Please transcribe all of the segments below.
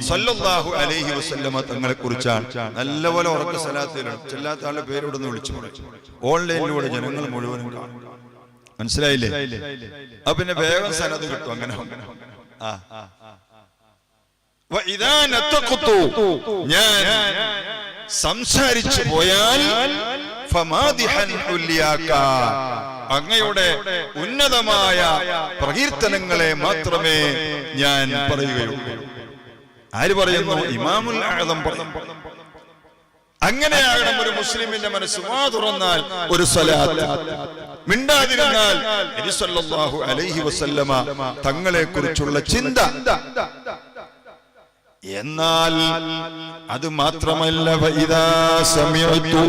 സല്ലല്ലാഹു അലൈഹി വസല്ലമ തങ്ങളെ കുറിച്ചാണ്. നല്ലപോലെ ഉറക്ക സലാത്തിലാണ്. ചെല്ലാത്ത ആളുടെ പേരോടൊന്ന് വിളിച്ചു പറയും. ഓൺലൈനിലൂടെ ജനങ്ങൾ മുഴുവനും കാണും. മനസ്സിലായില്ലേ? അപ്പൊ പിന്നെ വേഗം സനത് കിട്ടും. അങ്ങനെ ഞാൻ സംസാരിച്ചു പോയാൽ അങ്ങയുടെ ഉന്നതമായ പ്രകീർത്തനങ്ങളെ മാത്രമേ ഞാൻ പറയുകയുള്ളൂ. ആര് പറയുന്നു? ഇമാമുൽ ആദം പറയുന്നു. അങ്ങനെയാകണം ഒരു മുസ്ലിമിന്റെ മനസ്സ്. വാ തുറന്നാൽ ഒരു സ്വലാത്ത്, മിണ്ടാതിരുന്നാൽ നബി സല്ലല്ലാഹു അലൈഹി വസല്ലമ തങ്ങളെ കുറിച്ചുള്ള ചിന്ത. എന്നാൽ അത് മാത്രമല്ല, ഫഇദാ സമിഅതു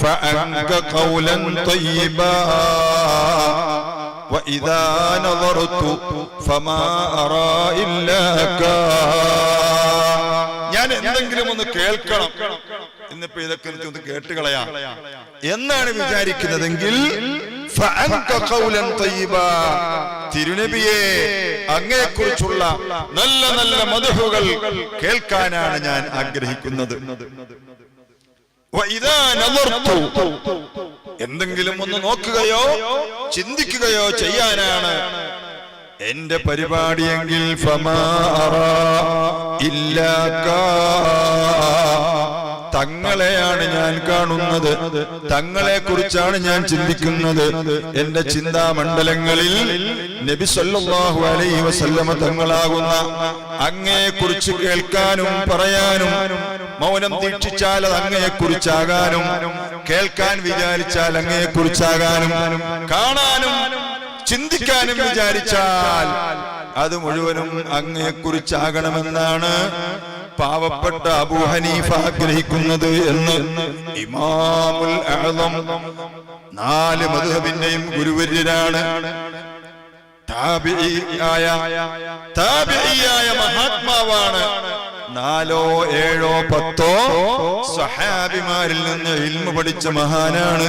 ഫഅൻക ഖൗലൻ തയ്യിബാ വഇദാ നദറതു ഫമാ അറാ ഇല്ലാക. ഞാൻ എന്തെങ്കിലും ഒന്ന് കേൾക്കണം, ഇന്നിപ്പോ ഇതൊക്കെ ഒന്ന് കേട്ടുകളയാം എന്നാണ് വിചാരിക്കുന്നതെങ്കിൽ തിരുനബിയെ അങ്ങയെക്കുറിച്ചുള്ള നല്ല നല്ല മദ്ഹുകൾ കേൾക്കാനാണ് ഞാൻ ആഗ്രഹിക്കുന്നത്. എന്തെങ്കിലും ഒന്ന് നോക്കുകയോ ചിന്തിക്കുകയോ ചെയ്യാനാണ് എന്റെ പരിപാടിയെങ്കിൽ തങ്ങളെയാണ് ഞാൻ കാണുന്നത്, തങ്ങളെ കുറിച്ചാണ് ഞാൻ ചിന്തിക്കുന്നത്. എന്റെ ചിന്താമണ്ഡലങ്ങളിൽ നബി സല്ലല്ലാഹു അലൈഹി വസല്ലമ തങ്ങളാകുന്ന അങ്ങയെ കുറിച്ച് കേൾക്കാനും പറയാനും, മൗനം ദീക്ഷിച്ചാൽ അത് അങ്ങയെ കുറിച്ചാകാനും, കേൾക്കാൻ വിചാരിച്ചാൽ അങ്ങയെ കുറിച്ചാകാനും, കാണാനും ചിന്തിക്കാനും വിചാരിച്ചാൽ അത് മുഴുവനും അങ്ങയെ കുറിച്ചാകണമെന്നാണ് പാവപ്പെട്ട അബൂ ഹനീഫ ആഗ്രഹിക്കുന്നത് എന്ന് ഇമാമുൽ അഅ്ളം, 4 മദ്ഹബിന്റെയും ഗുരുവര്യരാണ്. താബിഈയായ മഹാത്മാവാണ്. 4 7 10 സഹാബിമാരിൽ നിന്ന് ഇൽമു പഠിച്ച മഹാനാണ്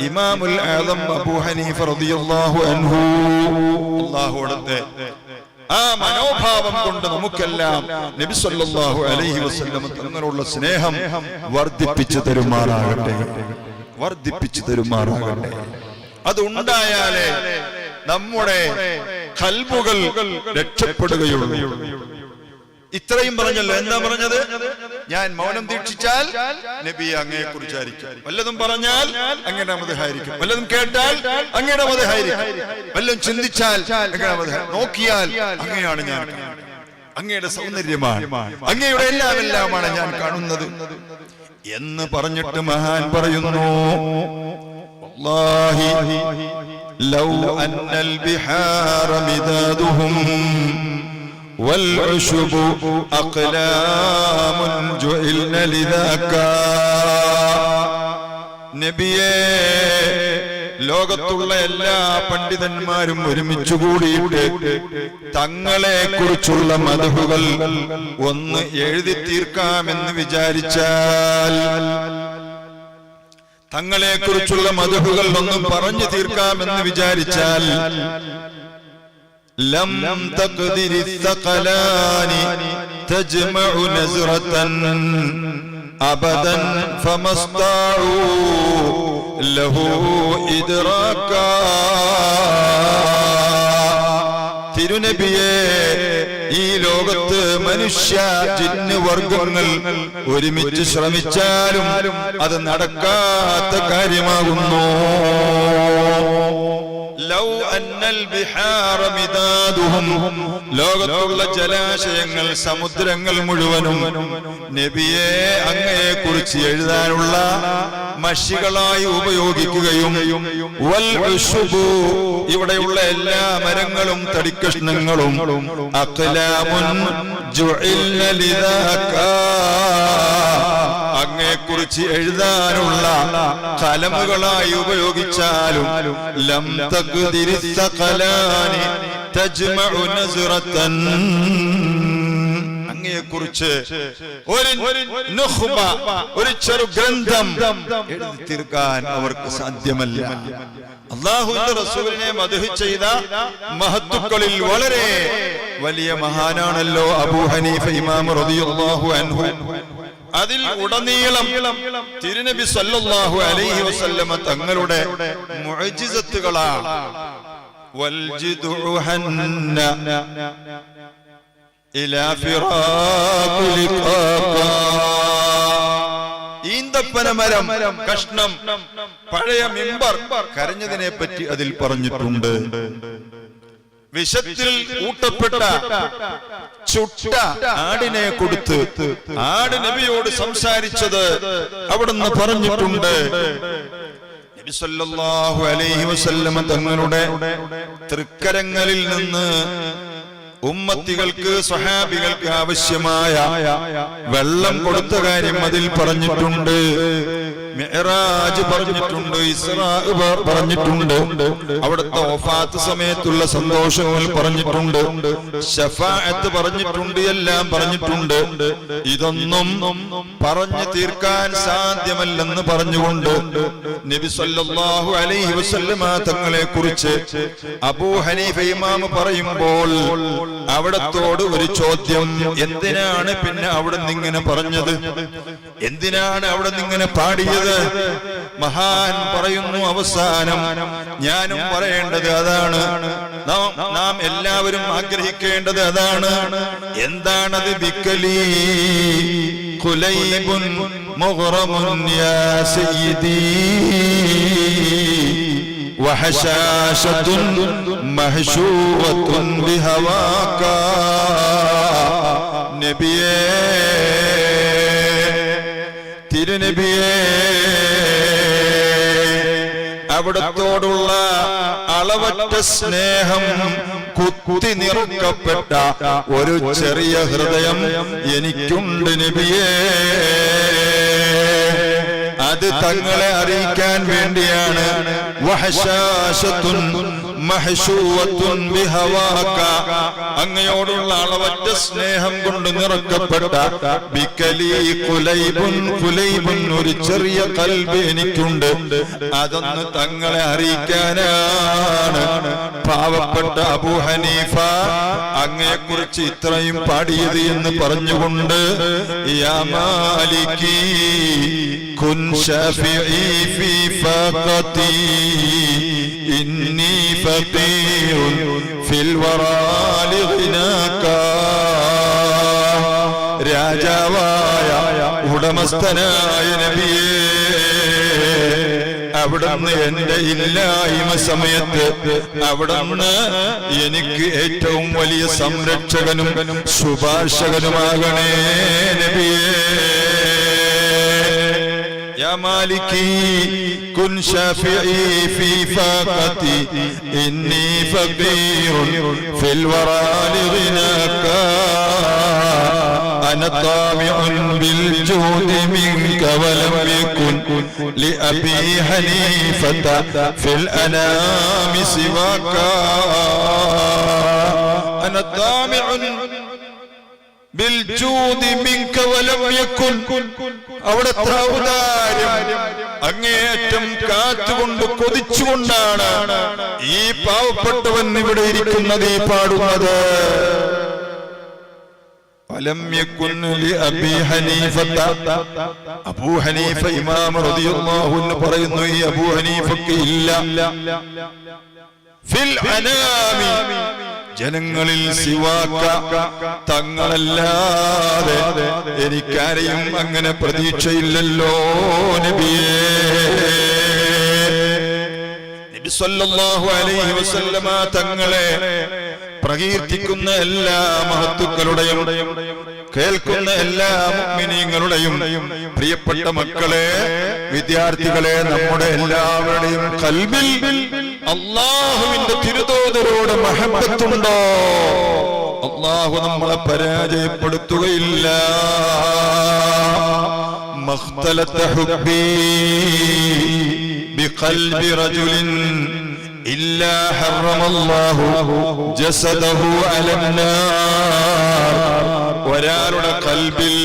ഇമാമുൽ അഅ്ളം അബൂ ഹനീഫ റളിയല്ലാഹു അൻഹു. അല്ലാഹുവിന്റെ ആ മനോഭാവം കൊണ്ട് നമുക്കെല്ലാം നബി സല്ലല്ലാഹു അലൈഹി വസല്ലം തങ്ങളുള്ള സ്നേഹം വർദ്ധിപ്പിച്ചു തരുമാറാകട്ടെ, വർദ്ധിപ്പിച്ചു തരുമാറാകട്ടെ. അതുണ്ടായാലേ നമ്മുടെ ഖൽബുകൾ രക്ഷപ്പെടുകയുള്ളൂ. ഇത്രയും പറഞ്ഞല്ലോ. എന്താ പറഞ്ഞത്? ഞാൻ മൗനം ദീക്ഷിച്ചാൽ നബി അങ്ങയെ കുറിച്ചായിരിക്കും, വല്ലതും പറഞ്ഞാൽ അങ്ങയുടെ മദ്ഹായിരിക്കും, വല്ലതും കേട്ടാൽ അങ്ങയുടെ മദ്ഹായിരിക്കും, വല്ലതും ചിന്തിച്ചാൽ അങ്ങയുടെ മദ്ഹായിരിക്കും, നോക്കിയാൽ അങ്ങയാണ് ഞാൻ കാണുന്നത്, അങ്ങയുടെ സൗന്ദര്യമാണ്, അങ്ങയുടെ എല്ലാമാണ് ഞാൻ കാണുന്നത് എന്ന് പറഞ്ഞിട്ട് മഹാൻ പറയുന്നു, വല്ലാഹി ലൗ അന്നൽ ബിഹാറ മിദാദുഹും والعشب أقلام جعلن لذاك. നബിയേ, ലോകത്തുള്ള എല്ലാ പണ്ഡിതന്മാരും ഒരുമിച്ചു കൂടിയിട്ട് തങ്ങളെ കുറിച്ചുള്ള മദ്ഹുകൾ ഒന്ന് എഴുതി തീർക്കാമെന്ന് വിചാരിച്ചാൽ, തങ്ങളെ കുറിച്ചുള്ള മദ്ഹുകൾ ഒന്ന് പറഞ്ഞു തീർക്കാമെന്ന് വിചാരിച്ചാൽ, ലം തഖ്ദിരി തഖലാനി തജ്മഉ നസ്റതൻ അബദൻ ഫമസ്താഉ ലഹു ഇദ്റാക. തിരുനബിയെ, ഈ ലോകത്ത് മനുഷ്യ ജിന്ന് വർഗങ്ങൾ ഒരുമിച്ച് ശ്രമിച്ചാലും അത് നടക്കാത്ത കാര്യമാകുന്നു. ലൗ അന്നൽ ബിഹാറ മിദാദുഹും, ലോകത്തുള്ള ജലാശയങ്ങൾ, സമുദ്രങ്ങൾ മുഴുവനും നബിയെ അങ്ങയെ കുറിച്ച് എഴുതാനുള്ള മഷികളായി ഉപയോഗിക്കുകയും, വൽ ഉശുബു, ഇവിടെയുള്ള എല്ലാ മരങ്ങളും തടിക്കഷ്ണങ്ങളും, അഖ്ലാമുൻ ജുഇൽന ലിദാക, അങ്ങയെ കുറിച്ച് എഴുതാനുള്ള കലമുകളായി ഉപയോഗിച്ചാലും, ലം തഖ്ദിരി തഖലാനി തജ്മഉ നസ്റതൻ, അങ്ങയെക്കുറിച്ച് ഒരു ചെറു ഗ്രന്ഥം എഴുതി തീർക്കാൻ അവർക്ക് സാധ്യമല്ല. അല്ലാഹുവിന്റെ റസൂലിനെ മദ്ഹ് ചെയ്ത മഹത്തുക്കളിൽ വളരെ വലിയ മഹാനാണല്ലോ അബൂ ഹനീഫ ഇമാം റളിയല്ലാഹു അൻഹു. അതിൽ ഉടനീളം തിരുനബി സല്ലല്ലാഹു അലൈഹി വസല്ലമ തങ്ങളുടെ മുഅ്ജിസത്തുകളാണ്. വൽജിദു ഹന്ന ഇലാ ഫിറാഖു ലിഖാ, ഈന്തപ്പന മരം കഷ്ണം, പഴയ മിമ്പർ കരഞ്ഞതിനെ പറ്റി അതിൽ പറഞ്ഞിട്ടുണ്ട്. വിഷത്തിൽ ഊട്ടപ്പെട്ട ചുട്ട ആടിനെ കൊടുത്ത് ആട് നബിയോട് സംസാരിച്ചത് അവിടുന്ന് പറഞ്ഞിട്ടുണ്ട്. നബി സല്ലല്ലാഹു അലൈഹി വസല്ലമ തങ്ങളുടെ തൃക്കരങ്ങളിൽ നിന്ന് ഉമ്മത്തികൾക്ക് സ്വഹാബികൾക്ക് ആവശ്യമായ വെള്ളം കൊടുത്ത കാര്യം അതിൽ പറഞ്ഞിട്ടുണ്ട്. മിഅ്റാജ് പറഞ്ഞിട്ടുണ്ട്, ഇസ്റാ പറഞ്ഞിട്ടുണ്ട്, അവിടുത്തെ വഫാത്ത് സമയത്തുള്ള സന്തോഷങ്ങൾ പറഞ്ഞിട്ടുണ്ട്, ശഫാഅത്ത് പറഞ്ഞിട്ടുണ്ട്, എല്ലാം പറഞ്ഞിട്ടുണ്ട്. ഇതൊന്നും പറഞ്ഞു തീർക്കാൻ സാധ്യമല്ലെന്ന് പറഞ്ഞുകൊണ്ട് നബി സല്ലല്ലാഹു അലൈഹി വസല്ലമ തങ്ങളെ കുറിച്ച് അബൂ ഹനീഫ ഇമാം പറയുമ്പോൾ അവിടത്തോട് ഒരു ചോദ്യം, എന്തിനാണ് പിന്നെ അവിടെ നിന്നിങ്ങനെ പറഞ്ഞത്, എന്തിനാണ് അവിടെ നിന്നിങ്ങനെ പാടിയത്? മഹാൻ പറയുന്നു അവസാനം ഞാനും പറയേണ്ടത് അതാണ്, നാം എല്ലാവരും ആഗ്രഹിക്കേണ്ടത് അതാണ്. എന്താണത്? ബിക്കലി ഖുലൈബുൻ മുഗ്റമുൻ യാ സയ്യിദി വഹശാശത്തുൻ മഹ്ശൂവത്തുൻ ബിഹവാക. നബിയേ, തിരുനബിയേ, അവിടത്തോടുള്ള അളവറ്റ സ്നേഹം കുത്തി നിറക്കപ്പെട്ട ഒരു ചെറിയ ഹൃദയം എനിക്കുണ്ട് നബിയേ. അത് തങ്ങളെ അറിയിക്കാൻ വേണ്ടിയാണ്. വഹശാശത്തുൻ മഹ്ശൂവത്തുൻ ബിഹവാക, അങ്ങയോടുള്ള അളവറ്റ സ്നേഹം കൊണ്ട് നിറക്കപ്പെട്ട ബികലി ഖുലൈബുൻ, ഖുലൈബുൻ ഒരു ചെറിയ ഖൽബ് എനിക്കുണ്ട്, അതൊന്ന് തങ്ങളെ അറിയിക്കാനാണ് പാവപ്പെട്ട അബൂ ഹനീഫ അങ്ങയെക്കുറിച്ച് ഇത്രയും പാടിയത് എന്ന് പറഞ്ഞുകൊണ്ട് യാ മാലികി കുൻ ശഫീഇ ഫീ ഫഖതി ഇന്നി ഫഖീറുൻ ഫിൽ വറാ ലിഗ്നാക. രാജാവായ ഉടമസ്ഥനായ നബിയേ, അവിടുന്ന് എന്റെ ഇല്ലായ്മ സമയത്ത് അവിടുന്ന് എനിക്ക് ഏറ്റവും വലിയ സംരക്ഷകനും ശുപാർശകനുമാകണേ നബിയേ. يا مالكي كن شافعي في فاقتي إني فقير في الورى لغناك. أنا طامع بالجود منك ولم يكن لأبي حنيفة في الأنام سواك. أنا طامع بالجود منك ولم يكن, അവിടുത്തെ ഔദാര്യം അങ്ങേയറ്റം കാത്തുകൊണ്ട് കൊതിച്ചുകൊണ്ടാണ് ഈ പാവപ്പെട്ടവൻ ഇവിടെ ഇരിക്കുന്നത്, ഈ പാടുന്നത്. അബൂ ഹനീഫ ഇമാം റളിയല്ലാഹു അൻഹു പറയുന്നു, ഈ അബൂ ഹനീഫക്ക് ഇല്ല ഫിൽ അനാമി, ജനങ്ങളിൽ സിവാക, തങ്ങളല്ലാതെ എനിക്കാരെയും അങ്ങനെ പ്രതീക്ഷയില്ലല്ലോ നബിയേ. നബി സല്ലല്ലാഹു അലൈഹി വസല്ലമ തങ്ങളെ പ്രകീർത്തിക്കുന്ന എല്ലാ മഹത്തുക്കളുടെയും കേൾക്കുന്ന എല്ലാ മുഅ്മിനീങ്ങളുടെയും പ്രിയപ്പെട്ട മക്കളെ, വിദ്യാർത്ഥികളെ, നമ്മുടെ എല്ലാവരുടെയും ഖൽബിൽ അല്ലാഹുവിന്റെ തിരുദൂതരോട് മഹബ്ബത്തുണ്ടോ? അല്ലാഹു നമ്മളെ പരാജയപ്പെടുത്തുകയില്ല. മഖ്തലത ഹുബ്ബി ബിഖൽബി റജുലിൻ ഇല്ലാ ഹറമല്ലാഹു ജസദഹു അലന്നാർ ഒരാളുടെ കൽബിൽ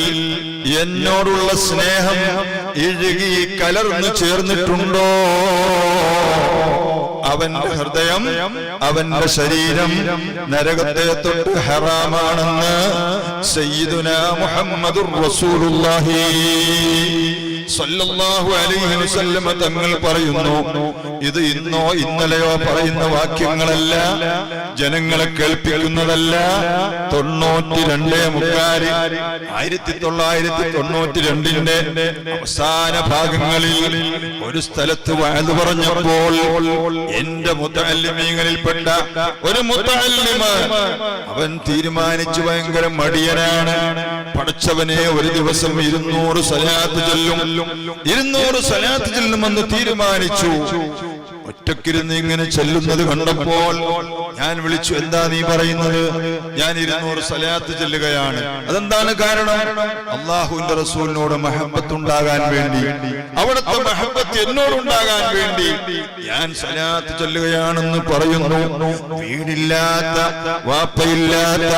എന്നോടുള്ള സ്നേഹം ഇഴുകി കലർന്നു ചേർന്നിട്ടുണ്ടോ, അവന്റെ ഹൃദയം, അവന്റെ ശരീരം നരകത്തെ തൊട്ട് ഹറാമാണെന്ന് സയ്യിദുനാ മുഹമ്മദുർ റസൂലുള്ളാഹി സ്വല്ലല്ലാഹു അലൈഹി വസല്ലം തങ്ങൾ പറയുന്നു. ഇത് ഇന്നോ ഇന്നലെയോ പറയുന്ന വാക്യങ്ങളല്ല, ജനങ്ങളെ കേൾപ്പിക്കുന്നതല്ല. 1992 അവസാന ഭാഗങ്ങളിൽ ഒരു സ്ഥലത്ത് വഅദ് പറഞ്ഞപ്പോൾ എന്റെ മുതഅല്ലിമീങ്ങളിൽപ്പെട്ട ഒരു മുതഅല്ലിമ് അവൻ തീരുമാനിച്ചു, ഭയങ്കര മടിയനാണ്, പടച്ചവനെ ഒരു ദിവസം 200 സ്വലാത്ത് ചൊല്ലും, 200 സ്വലാത്ത് ചൊല്ലുമെന്ന് തീരുമാനിച്ചു. ഒറ്റക്കിരുന്ന് ഇങ്ങനെ ചെല്ലുന്നത് കണ്ടപ്പോൾ ഞാൻ വിളിച്ചു, എന്താ നീ പറയുന്നത്? ഞാൻ 200 സ്വലാത്ത് ചെല്ലുകയാണ്. അതെന്താണ് കാരണം? അല്ലാഹുവിന്റെ റസൂലിനോട് മഹബത്ത് ഉണ്ടാകാൻ വേണ്ടി, അവിടുത്തെ മഹബത്ത് എന്നോടുണ്ടാകാൻ വേണ്ടി ഞാൻ സ്വലാത്ത് ചൊല്ലുകയാണെന്ന് പറയുന്നു. വീടില്ലാത്ത, വാപ്പയില്ലാത്ത,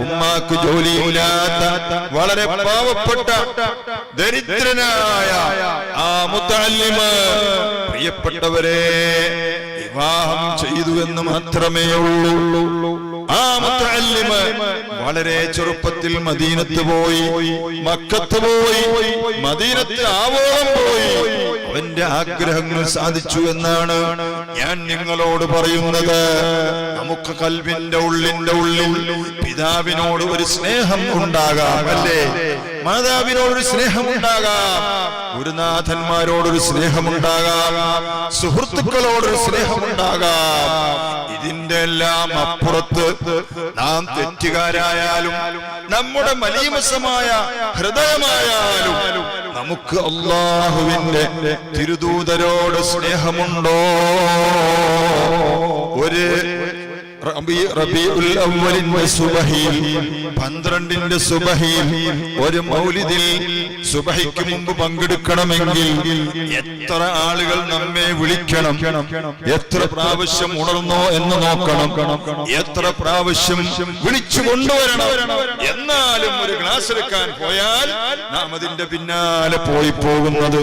ഉമ്മാക്ക് ജോലിയില്ലാത്ത, വളരെ പാവപ്പെട്ട ദരിദ്രനായ ആ മുതഅല്ലിമ് പ്രിയപ്പെട്ടവരെ വിവാഹം ചെയ്തു എന്ന് മാത്രമേ ഉള്ളൂ. ആ മുതഅല്ലിമ് വളരെ ചെറുപ്പത്തിൽ മദീനത്ത് പോയി, മക്കത്ത് പോയി, മദീനത്ത് ആവോളം പോയി. അവന്റെ ആഗ്രഹങ്ങൾ സാധിച്ചു എന്നാണ് ഞാൻ നിങ്ങളോട് പറയുന്നത്. നമുക്ക് കൽബിന്റെ ഉള്ളിൽ പിതാവിനോട് ഒരു സ്നേഹം ഉണ്ടാകാം, അല്ലേ? മാതാവിനോടൊരു സ്നേഹമുണ്ടാകാം, ഗുരുനാഥന്മാരോടൊരു സ്നേഹമുണ്ടാകാം, സുഹൃത്തുക്കളോടൊരു സ്നേഹമുണ്ടാകാം. ഇതിന്റെ എല്ലാം അപ്പുറത്ത് നാം തെറ്റുകാരായാലും നമ്മുടെ മലീമസമായ ഹൃദയമായാലും നമുക്ക് അല്ലാഹുവിന്റെ തിരുദൂതരോട് സ്നേഹമുണ്ടോ? ഒരു റബീഉൽ അവ്വലിന്റെ സുബഹിയിൽ, 12ന്റെ സുബഹിയിൽ, ഒരു മൗലിദിൽ സുബഹിക്ക് മുമ്പ് പങ്കെടുക്കണമെങ്കിൽ എത്ര ആളുകൾ നമ്മെ വിളിക്കണം, എത്ര പ്രാവശ്യം ഉണർന്നോ എന്ന് നോക്കണം, എത്ര പ്രാവശ്യം വിളിച്ചു കൊണ്ടുവരണം. എന്നാലും ഒരു ക്ലാസ് എടുക്കാൻ പോയാൽ നാം അതിന്റെ പിന്നാലെ പോയി പോകുന്നത്,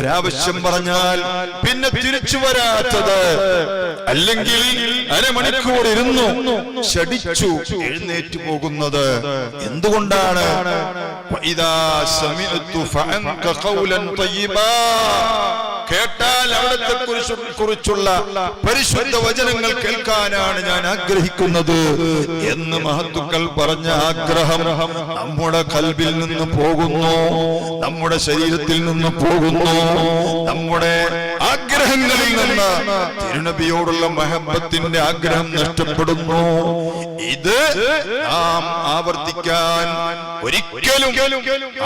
ഒരാവശ്യം പറഞ്ഞാൽ പിന്നെ തിരിച്ചു വരാത്തത്, അല്ലെങ്കിൽ അരമണിക്കൂർ ഇരുന്നു ക്ഷടിച്ചു എഴുന്നേറ്റ് പോകുന്നത് എന്തുകൊണ്ടാണ്? കേട്ടാൽ അവിടത്തെ കുറിച്ചുള്ള പരിശുദ്ധ വചനങ്ങൾ കേൾക്കാനാണ് ഞാൻ ആഗ്രഹിക്കുന്നത് എന്ന് മഹത്തുക്കൾ പറഞ്ഞ ആഗ്രഹം നമ്മുടെ കൽബിൽ നിന്ന് പോകുന്നു, നമ്മുടെ ശരീരത്തിൽ നിന്ന് പോകുന്നു, നമ്മുടെ ആഗ്രഹങ്ങളിൽ നിന്ന് തിരുനബിയോടുള്ള മഹബത്തിന്റെ ആഗ്രഹം നഷ്ടപ്പെടുന്നു. ഇത് നാം ആവർത്തിക്കാൻ ഒരിക്കലും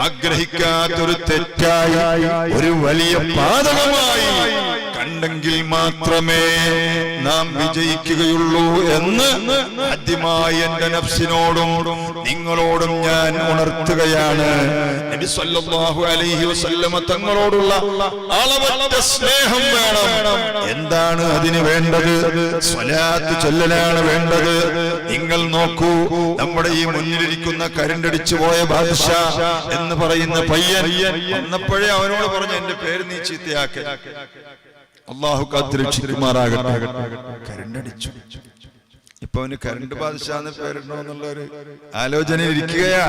ആഗ്രഹിക്കാത്തൊരു തെറ്റായി, ഒരു വലിയ പാതകമായി കണ്ടെങ്കിൽ മാത്രമേ നാം വിജയിക്കുകയുള്ളൂ എന്ന് ആദ്യമായി എന്റെ നഫ്സിനോടും നിങ്ങളോടും ഞാൻ ഉണർത്തുകയാണ്. നബി സല്ലല്ലാഹു അലൈഹി വസല്ലമ തങ്ങളോടുള്ള അളവറ്റ സ്നേഹം വേണം. എന്താണ് അതിന് വേണ്ടത്? സ്വലാത്ത് ചൊല്ലലാണ് വേണ്ടത്. നിങ്ങൾ നോക്കൂ, നമ്മുടെ ഈ മുന്നിലിരിക്കുന്ന കരണ്ടടിച്ചു പോയ ബാദ്ഷാ എന്ന് പറയുന്ന പയ്യൻ വന്നപ്പോഴേ അവനോട് പറഞ്ഞു, എന്റെ പേര് നീ ചീത്തയാക്ക, അള്ളാഹു കാത്തുരക്ഷിക്കുമാറാകട്ടെ. കരണ്ടടിച്ചു. ഇപ്പൊ അവന് കരണ്ട് ബാദ്ഷാ എന്ന് പേരുണ്ടോ എന്നുള്ള ഒരു ആലോചനയിൽ ഇരിക്കുകയാ.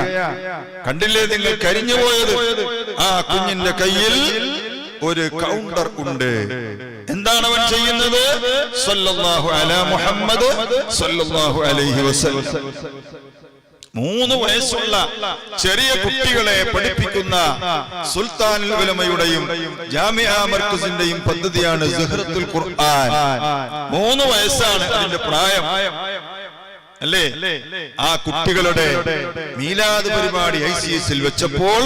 കണ്ടില്ലേ നിങ്ങൾ കരിഞ്ഞു പോയത്? ആ കുഞ്ഞിന്റെ കയ്യിൽ ഒരു കൗണ്ടർ ഉണ്ട്. എന്താണ് അവൻ ചെയ്യുന്നത്? സല്ലല്ലാഹു അലാ മുഹമ്മദ് സല്ലല്ലാഹു അലൈഹി വസല്ലം. 3 വയസ്സുള്ള ചെറിയ കുട്ടികളെ പഠിപ്പിക്കുന്ന സുൽത്താനുൽ ഉലമയുടെയും ജാമിഅ മർകസിന്റെയും പദ്ധതിയാണ് സുഹ്റത്തുൽ ഖുർആൻ. 3 വയസ്സാണ് അതിന്റെ പ്രായം, അല്ലേ? ആ കുട്ടികളുടെ മീലാദ് പരിപാടി ICS-ൽ വെച്ചപ്പോൾ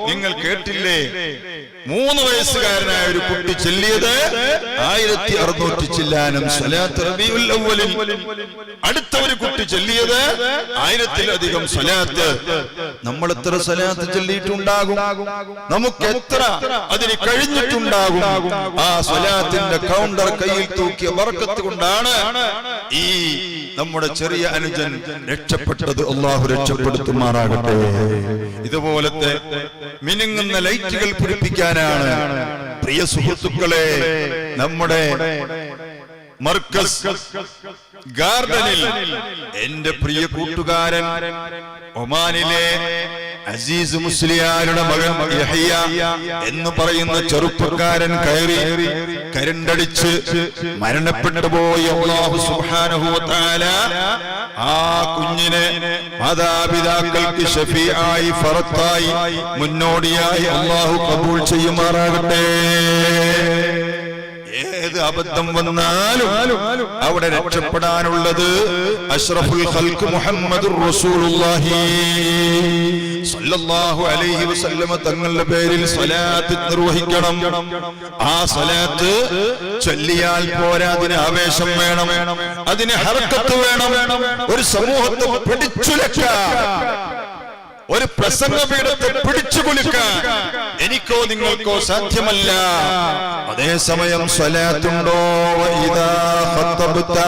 നിങ്ങൾ കേട്ടില്ലേ? 3 വയസ്സുകാരനായ ഒരു കുട്ടി ചൊല്ലിയത് 1600 ചില്ലാനം സ്വലാത്ത് റബീഉൽ അവ്വലിൽ. അടുത്ത ഒരു കുട്ടി ചൊല്ലിയത് 1000-ലധികം സ്വലാത്ത്. നമ്മൾ എത്ര സ്വലാത്ത് ചൊല്ലിയിട്ടുണ്ടാകും? നമുക്ക് എത്ര അതിന് കഴിഞ്ഞിട്ടുണ്ടാകും? ആ സ്വലാത്തിന്റെ കൗണ്ടർ കയ്യിൽ തൂക്കിയ ബർക്കത്ത് കൊണ്ടാണ് ഈ നമ്മുടെ ചെറിയ അനുജൻ രക്ഷപ്പെട്ടത് അള്ളാഹു രക്ഷപ്പെടുത്തുമാറാകട്ടെ. ഇതുപോലത്തെ മിനുങ്ങുന്ന ലൈറ്റുകൾ പിടിപ്പിക്കാനാണ് പ്രിയ സുഹൃത്തുക്കളെ നമ്മുടെ മർക്കസ് ഗാർഡനിൽ എന്റെ പ്രിയ കൂട്ടുകാരൻ ഒമാനിലെ അസീസ് മുസ്ലിയാരുടെ മകൻ യഹ്യ എന്ന് പറയുന്ന ചെറുപ്പക്കാരൻ കയറി കരണ്ടടിച്ച് മരണപ്പെട്ടു പോയ അല്ലാഹു സുബ്ഹാനഹു വ തആല ആ കുഞ്ഞിനെ മാതാപിതാക്കൾക്ക് ഷഫീആയി ഫറത്തായി മുന്നോടിയായി അല്ലാഹു കബൂൽ ചെയ്യുമാറാകട്ടെ. ഏത് അബദ്ധം വന്നാലും അവിടെ രക്ഷപ്പെടാനുള്ളത് അഷ്റഫുൽ ഖൽഖ് മുഹമ്മദുർ റസൂലുള്ളാഹി സ്വല്ലല്ലാഹു അലൈഹി വസല്ലമ തങ്ങളുടെ പേരിൽ സ്വലാത്ത് നിർവഹിക്കണം. ആ സ്വലാത്ത് ചൊല്ലിയാൽ പോരാ, അതിന് ആവേശം വേണം, അതിന് ഹർക്കത്ത് വേണം. ഒരു സമൂഹത്തെ പിടിച്ചുലക്കാൻ, ഒരു പ്രസംഗപീഠത്തെ പിടിച്ചു കുലുക്കാൻ എനിക്കോ നിങ്ങൾക്കോ സാധ്യമല്ല. അതേസമയം സ്വലാത്തുണ്ടോ? വഇദാ ഖതബ്ത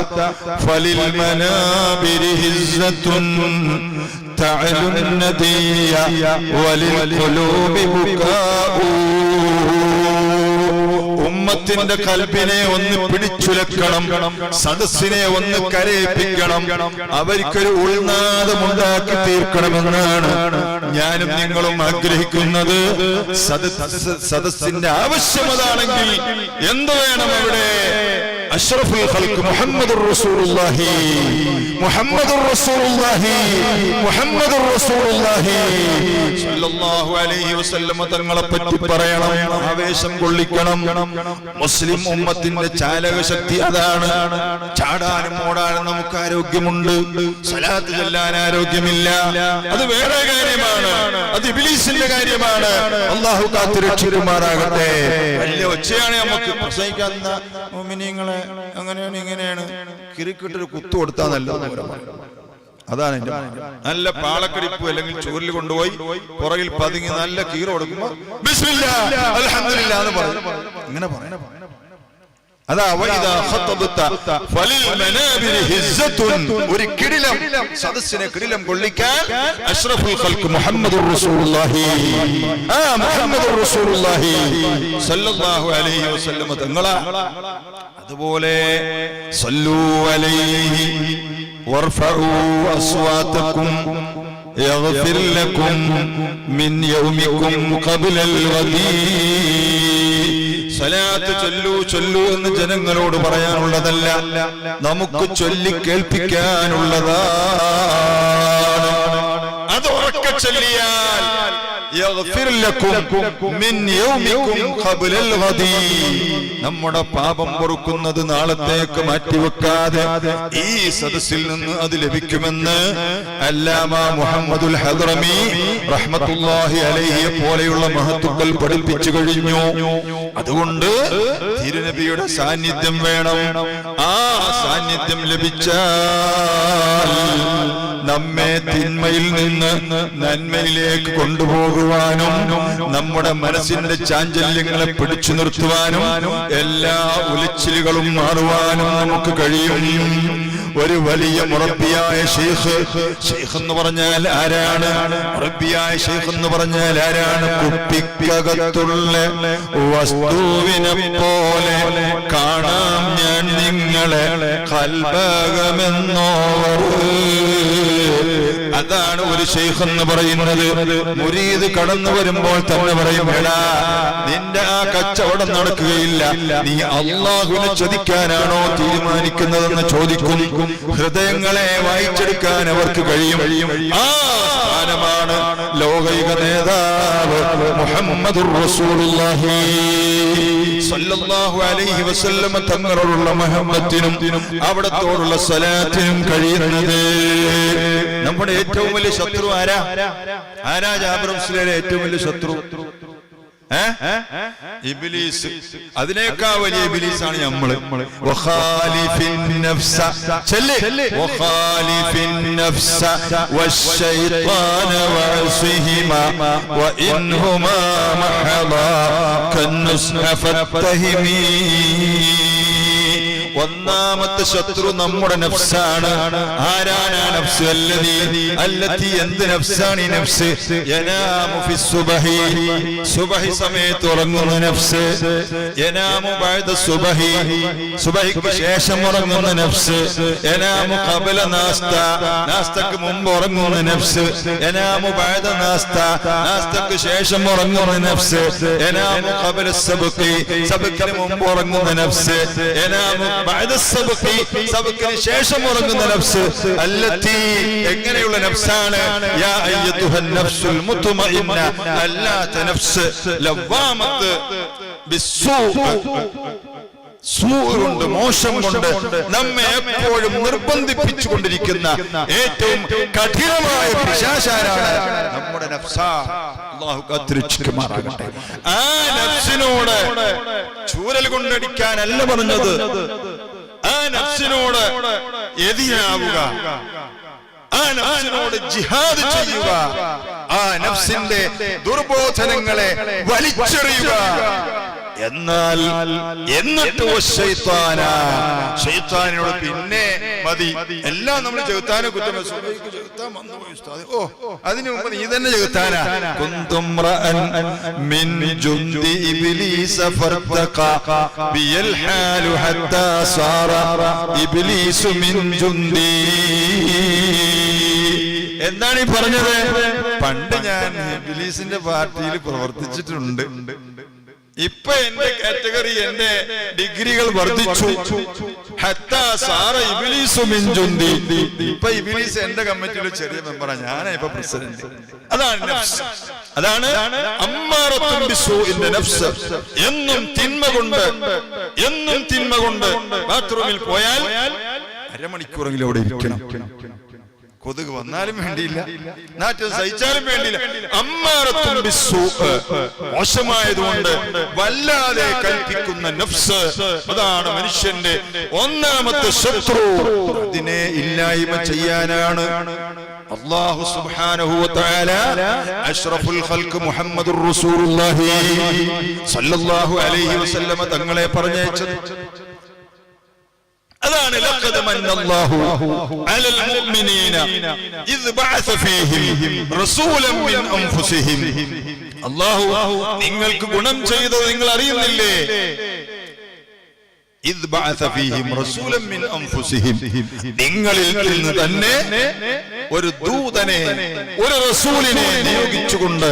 ഫലിൽ മനാബിരി ഹിസ്സത്തുൻ തഅലുൻ നദിയ വലിൽ ഖുലൂബി ബുകാഉ. ഉമ്മത്തിന്റെ കൽബിനെ ഒന്ന് പിടിച്ചുലക്കണം, സദസ്സിനെ ഒന്ന് കരയിപ്പിക്കണം, അവർക്കൊരു ഉൾനാദമുണ്ടാക്കി തീർക്കണമെന്നാണ് ഞാനും നിങ്ങളും ആഗ്രഹിക്കുന്നത്. സദസ്സിന്റെ ആവശ്യമതാണെങ്കിൽ എന്ത് വേണം അവിടെ? അഷ്റഫുൽ ഖൽഖ് മുഹമ്മദുർ റസൂലുള്ളാഹി, മുഹമ്മദുർ റസൂലുള്ളാഹി, മുഹമ്മദുർ റസൂലുള്ളാഹി സ്വല്ലല്ലാഹു അലൈഹി വസല്ലം തങ്ങളെ പറ്റി പറയണം, ആവേശം കൊള്ളിക്കണം. മുസ്ലിം ഉമ്മത്തിന്റെ ചാലക ശക്തി അതാണ്. ചാടാനും ഓടാനും നമുക്ക് ആരോഗ്യമുണ്ട്, സ്വലാത്ത് ചൊല്ലാൻ ആരോഗ്യമില്ല. അത് വേറെ കാര്യമാണ്, അത് ഇബ്ലീസിന്റെ കാര്യമാണ്. അല്ലാഹു കാത്തു രക്ഷിക്കുമാറാകട്ടെ. വലിയ ഒച്ചയാണ് നമുക്ക് പ്രസംഗിക്കുന്ന മുഅ്മിനീങ്ങളെ അങ്ങനെയാണ് ഇങ്ങനെയാണ് കിരിക്കിട്ടൊരു കുത്തു കൊടുത്താൽ നല്ലത്. അതാണ് എന്റെ നല്ല പാളക്കടിപ്പ് അല്ലെങ്കിൽ ചോറിൽ കൊണ്ടുപോയി പുറകിൽ പതുങ്ങി നല്ല കീറ കൊടുക്കുമ്പോ ബിസ്മില്ലാഹ് അൽഹംദുലില്ലാഹ് എന്ന് പറയും. ഇങ്ങനെ പറയണം. അതാ വഇദാ ഖതബ്ത ഫലിൽ മനാബിരി ഹിസ്സത്തുൻ, ഒരു കിടിലം, സദസ്സിനെ കിടിലം കൊള്ളിക്കാൻ അഷ്റഫുൽ ഖൽഖ് മുഹമ്മദുർ റസൂലുള്ളാഹി, മുഹമ്മദുർ റസൂലുള്ളാഹി സ്വല്ലല്ലാഹു അലൈഹി വസല്ലം തങ്ങളാ. അതുപോലെ സല്ലു അലൈഹി വർഫഉ അസ്വാതകും യഗ്ഫിർ ലക്കും മിൻ യൗമികും ഖബ്ലൽ ഗദീ. സ്വലാത്ത് ചൊല്ലൂ ചൊല്ലൂ എന്ന് ജനങ്ങളോട് പറയാനുള്ളതല്ല, നമുക്ക് ചൊല്ലി കേൾപ്പിക്കാനുള്ളതാണ്. അത് ഉറക്കെ ചൊല്ലിയാൽ യഗ്ഫിർ ലക്കും മിൻ യൗമികും ഖബ്ലൽ ഗദീ, നമ്മുടെ പാപം പൊറുക്കുന്നത് നാളത്തേക്ക് മാറ്റിവെക്കാതെ ഈ സദസ്സിൽ നിന്ന് അത് ലഭിക്കുമെന്ന് അല്ലാമ മുഹമ്മദുൽ ഹദ്റമി റഹ്മത്തുള്ളാഹി അലൈഹിയെ പോലെയുള്ള മഹത്തുക്കൾ പഠിപ്പിച്ചു കഴിഞ്ഞു. അതുകൊണ്ട് തിരുനബിയുടെ സാന്നിധ്യം വേണം. ആ സാന്നിധ്യം ലഭിച്ചാൽ നമ്മെ തിന്മയിൽ നിന്ന് നന്മയിലേക്ക് കൊണ്ടുപോകുവാനും നമ്മുടെ മനസ്സിന്റെ ചാഞ്ചല്യങ്ങളെ പിടിച്ചു നിർത്തുവാനും എല്ലാ ഉലച്ചിലുകളും മാറുവാനും നമുക്ക് കഴിയും. ഒരു വലിയ മുറബിയായ ഷെയ്ഖ്, ഷെയ്ഖ് എന്ന് പറഞ്ഞാൽ ആരാണ്? മുറബിയായ ഷെയ്ഖ് എന്ന് പറഞ്ഞാൽ ആരാണ്? കുപ്പിക്കകത്തുള്ള വസ്തുവിനെ പോലെ കാണാം ഞാൻ നിങ്ങളെ ഖൽബകമെന്നോർ. അതാണ് ഒരു ഷെയ്ഖ് എന്ന് പറയുന്നത്. മുരീദ് കടന്നു വരുമ്പോൾ തന്നെ പറയും, എടാ നിന്റെ ആ കച്ചവടം നടക്കുകയില്ല, നീ അല്ലാഹുവിനെ ചതിക്കാനാണോ തീരുമാനിക്കുന്നതെന്ന് ചോദിക്കും. ഹൃദയങ്ങളെ വായിച്ചെടുക്കാൻ അവർക്ക് കഴിയും. ആ സ്ഥാനമാണ് ലോകൈക നേതാവ് മുഹമ്മദുർ റസൂലുള്ളാഹി സ്വല്ലല്ലാഹു അലൈഹി വസല്ലം തങ്ങളോടുള്ള മുഹബ്ബത്തിനും അവിടത്തോടുള്ള സ്വലാത്തിനും കഴിയുന്നത്. നമ്മുടെ ഏറ്റവും വലിയ ശത്രു ആരാ? ജാബിർ മുസ്ലിയാരെ ഏറ്റവും വലിയ ശത്രു ഇബ്ലീസ്. അതിനേക്കാൾ വലിയ ഇബ്ലീസാണ് നമ്മള്. വഖാലിഫിൻ നഫ്സ ചൊല്ല്, വഖാലിഫിൻ നഫ്സ വശൈത്താന വഅസിഹിമാ വഇൻഹുമാ മഹളാ കന്നുസ്ഹ ഫത്തഹിമീ ഒന്നാമത്തെ ശത്രു നമ്മുടെ നഫ്സാണ്. ആരാണ് ആ നഫ്സ്? അല്ലതി എന്ത് നഫ്സാണ് ഈ നഫ്സ്? യനാമു ഫിസ്സുബഹി, സുബഹി സമയത്ത് ഉറങ്ങുന്ന നഫ്സ്. യനാമു ബഅദ സുബഹി, സുബഹിക്ക് ശേഷം ഉറങ്ങുന്ന നഫ്സ്. യനാമു ഖബല നാസ്ത, നാസ്തക്ക് മുമ്പ് ഉറങ്ങുന്ന നഫ്സ്. യനാമു ബഅദ നാസ്ത, നാസ്തക്ക് ശേഷം ഉറങ്ങുന്ന നഫ്സ്. യനാമു ഖബല സബ്ഖി, സബ്ഖിന് മുമ്പ് ഉറങ്ങുന്ന നഫ്സ്. യനാമു ബഅദ സബ്ഖി, സബ്ഖിന് ശേഷം ഉറങ്ങുന്ന നഫ്സ്. അല്ലതി എങ്ങനെയുള്ള നഫ്സാണ്? യാ അയ്യതുഹൻ നഫ്സുൽ മുത്മഇന്ന, അല്ലാത്ത നഫ്സ് ലവ്വാമത്ത് ബിസ്സൂ, സൂറുണ്ട്, മോശം കൊണ്ട് നമ്മെ എപ്പോഴും നിർബന്ധിപ്പിച്ചുകൊണ്ടിരിക്കുന്ന ഏറ്റവും കഠിനമായ പിശാചാരാണ് നമ്മുടെ നഫ്സ്. അല്ലാഹു കാത്തുരക്ഷിക്കുമാറാകട്ടെ. ആ നഫ്സിനോട് ചൂരൽ കൊണ്ടടിക്കാനല്ല പറഞ്ഞത്, ആ നഫ്സിനോട് എതിരാവുക, ആ നഫ്സിനോട് ജിഹാദ് ചെയ്യുക, ആ നഫ്സിന്റെ ദുർബോധനങ്ങളെ വലിച്ചെറിയുക. എന്നാൽ എന്നിട്ട് ശൈത്താനോട് പിന്നെ മതി. എല്ലാം നമ്മൾ ചെകുത്താനെ കുറ്റം, ഓ അതിനു മുമ്പ് നീ തന്നെ ചെകുത്താനാ. കുന്തും മിൻ ജുന്ദി ഇബ്ലീസ ഫർതഖ ബിൽ ഹാലു ഹത്താ സാറ ഇബ്ലീസു മിൻ ജുന്ദി. എന്താണ് ഈ പറഞ്ഞത്? പണ്ട് ഞാൻ ഇബ്ലീസിന്റെ പാർട്ടിയിൽ പ്രവർത്തിച്ചിട്ടുണ്ട്. ഇപ്പൊ എന്റെ കാറ്റഗറി, എന്റെ ഡിഗ്രികൾ വർദ്ധിച്ചു. ഹത്താ സാറ ഇബ്ലീസു മിൻ ജുന്ദി. ഇപ്പൊ ഇബ്ലീസ് എന്റെ കമ്മിറ്റിയിലെ ചെറിയ മെമ്പറാണ്, ഞാനാ ഇപ്പൊ പ്രസിഡന്റ്. അതാണ് നഫ്സ്, അതാണ് അമ്മാറത്തുൻ ബിസ്സൂഇന്റെ നഫ്സ്. എന്നും തിന്മ കൊണ്ട് ബാത്റൂമിൽ പോയാൽ അരമണിക്കൂറെങ്കിലും അവിടെ ഇരിക്കണം. കൊതുക് വന്നാലും വേണ്ടിയില്ല, നാറ്റം സഹിച്ചാലും വേണ്ടിയില്ല. അമ്മാറത്തുൻ ബിസ്സൂഅ്, മോശമായതുകൊണ്ട് വല്ലാതെ കൽപ്പിക്കുന്ന നഫ്സ്, അതാണ് മനുഷ്യന്റെ ഒന്നാമത്തെ ശത്രു. അതിനെ ഇല്ലായ്മ ചെയ്യാനാണ് അല്ലാഹു സുബ്ഹാനഹു വ തആല അഷ്റഫുൽ ഖൽഖ് മുഹമ്മദുർ റസൂലുള്ളാഹി സ്വല്ലല്ലാഹു അലൈഹി വസല്ലം തങ്ങളെ പറഞ്ഞയച്ചത്. അതാണ് ലഖദ് മന്നല്ലാഹു അലൽ മുഅ്മിനീന ഇദ് ബഅസ ഫീഹിം റസൂലൻ മിൻ അൻഫുസിഹിം. അല്ലാഹു നിങ്ങൾക്ക് ഗുണം ചെയ്തത് നിങ്ങൾ അറിയുന്നില്ലേ? ഇദ് ബഅസ ഫീഹിം റസൂലൻ മിൻ അൻഫുസിഹിം, നിങ്ങളിൽ നിന്ന് തന്നെ ഒരു ദൂതനെ, ഒരു റസൂലിനെ നിയോഗിച്ചുകൊണ്ട്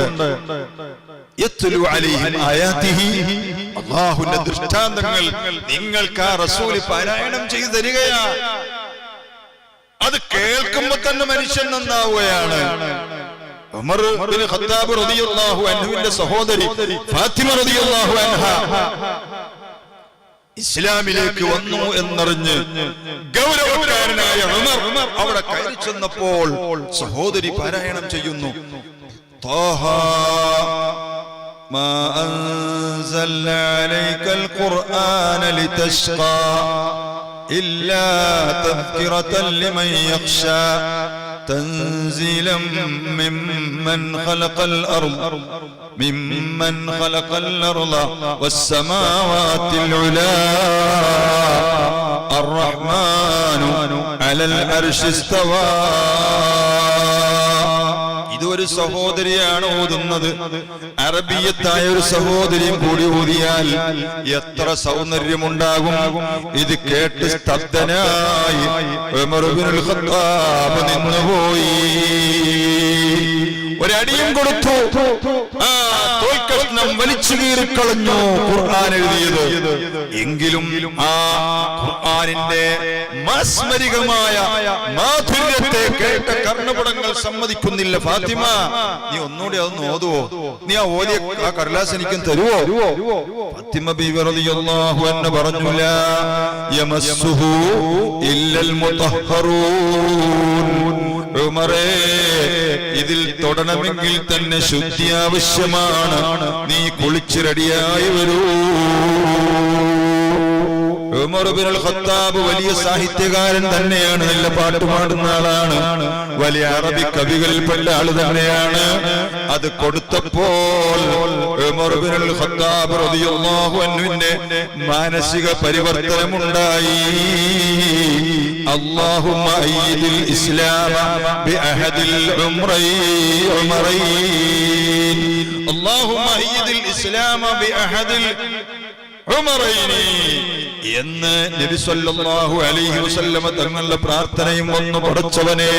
യത്ലു അലൈഹിം ആയാതിഹി, അല്ലാഹുവിന്റെ ദൃഷ്ടാന്തങ്ങൾ നിങ്ങൾക്ക് ആ റസൂൽ പാരായണം ചെയ്തു തരികയാ. അത് കേൾക്കുമ്പോൾ തന്നെ മനുഷ്യൻ നന്നാവുകയാണ്. ഉമർ ഇബ്നു ഖത്താബ് റളിയല്ലാഹു അൻഹുവിന്റെ സഹോദരി ഫാത്തിമ റളിയല്ലാഹു അൻഹ ഇസ്ലാമിലേക്ക് വന്നു എന്നറിഞ്ഞ് ഗൗരവക്കാരനായ ഉമർ അവിടെ കയറി ചെന്നപ്പോൾ സഹോദരി പാരായണം ചെയ്യുന്നു. طه ما أنزلنا عليك القرآن لتشقى إلا تذكرة لمن يخشى تنزيلا ممن خلق الأرض والسماوات العلى الرحمن على العرش استوى. ഇതൊരു സഹോദരിയാണ് ഓതുന്നത്. അറബിയത്തായ ഒരു സഹോദരിയും കൂടി ഓതിയാൽ എത്ര സൗന്ദര്യമുണ്ടാകും. ഇത് കേട്ട് സ്തബ്ധനായി ഉമർ ഇബ്നുൽ ഖത്താബ് നിന്നുപോയി. ഒരടിയും കൊടുത്തു, ആ തോൽക്കഷ്ണം വലിച്ചു കീറിക്കളഞ്ഞു ഖുർആൻ എഴുതിയത്. എങ്കിലും ആ ഖുർആനിന്റെ മാസ്മരികമായ മാധുര്യത്തെ കേട്ട കർണപടങ്ങൾ സമ്മതിക്കുന്നില്ല. ഫാത്തിമ, നീ ഒന്നുകൂടി അതൊന്ന് ഓതുവോ? നീ ആ ഓതിയ ആ കടലാസ് എനിക്കും തരുവോ? ഫാത്തിമ ബീവി റളിയല്ലാഹു അൻഹ പറഞ്ഞു, ലാ യമസ്സുഹു ഇല്ലൽ മുതഹ്ഹറൂൻ. ഉമറേ, ഇതിൽ തൊടണമെങ്കിൽ തന്നെ ശുദ്ധി ആവശ്യമാണ്. നീ കുളിച്ച് റെഡിയായി വരൂ. ഉമർ ഇബ്നുൽ ഖത്താബ് വലിയ സാഹിത്യകാരൻ തന്നെയാണ്, നല്ല പാട്ട് പാടുന്ന ആളാണ്, വലിയ അറബി കവികളിൽപ്പെട്ട ആള് തന്നെയാണ്. അത് കൊടുത്തപ്പോൾ ഉമർ ഇബ്നുൽ ഖത്താബ് റളിയല്ലാഹു അൻഹുവിന്റെ മാനസിക പരിവർത്തനമുണ്ടായി. അല്ലാഹുമ്മ അയ്യിദിൽ ഇസ്ലാമ ബിഅഹദിൽ ഉമറൈൻ അല്ലാഹുമ്മ അയ്യിദിൽ ഇസ്ലാമ ബിഅഹദിൽ ഉമറൈനി എന്ന് നബി സല്ലല്ലാഹു അലൈഹി വസല്ലമ തങ്ങളുടെ പ്രാർത്ഥനയും വന്നു. പടച്ചവനെ,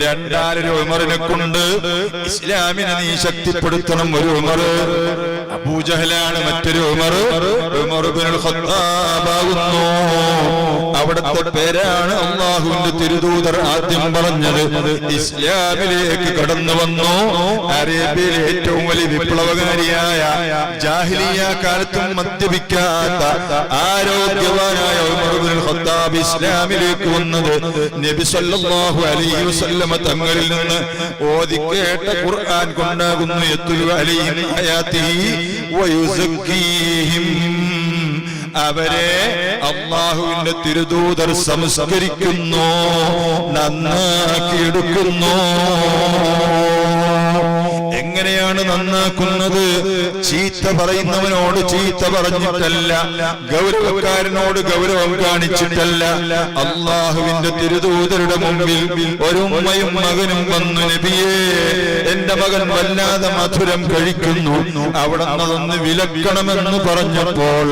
രണ്ടാലൊരു ഉമറിനെ കൊണ്ട് ഇസ്ലാമിനെ നീ ശക്തിപ്പെടുത്തണം. ഒരു ഉമർ അബൂജഹലാണ്, മറ്റൊരു ഉമർ ഇബ്നുൽ ഖത്താബ് ആകുന്നു. അവിടുത്തെ പേരാണ് അല്ലാഹുവിന്റെ തിരുദൂതർ ആദ്യം പറഞ്ഞത്. ഇസ്ലാമിലേക്ക് കടന്നു വന്നു. അറേബ്യയിലെ ഏറ്റവും വലിയ വിപ്ലവകാരിയായ, ജാഹിലിയ്യ കാലത്തും മദ്യപിക്കാത്ത ആരോഗ്യവാനായ ഉമർ ഇബ്നുൽ ഖത്താബ് ഇസ്ലാമിലേക്ക് വന്നത് നബി സല്ലല്ലാഹു അലൈഹി വസല്ലമ തങ്ങളിൽ നിന്ന് ഓതിക്കേട്ട ഖുർആൻ കൊണ്ടാകുന്നു. യത്ലു അലൈഹിം ആയാതിഹി വയുസക്കീഹിം, അവരെ അല്ലാഹുവിന്റെ തിരുദൂതർ സംസ്കരിക്കുന്നു, നന്നാക്കിയെടുക്കുന്നു. എങ്ങനെയാണ് നന്നാക്കുന്നത്? ചീത്ത പറയുന്നവനോട് ചീത്ത പറഞ്ഞിട്ടല്ല, ഗൗരവക്കാരനോട് ഗൗരവം കാണിച്ചിട്ടല്ല. അല്ലാഹുവിന്റെ തിരുദൂതരുടെ മുമ്പിൽ ഒരു ഉമ്മയും മകനും വന്നു, നബിയേ, എന്റെ മകൻ വല്ലാതെ മധുരം കഴിക്കുന്നു, അവിടെ അതൊന്ന് വിലക്കണമെന്ന് പറഞ്ഞപ്പോൾ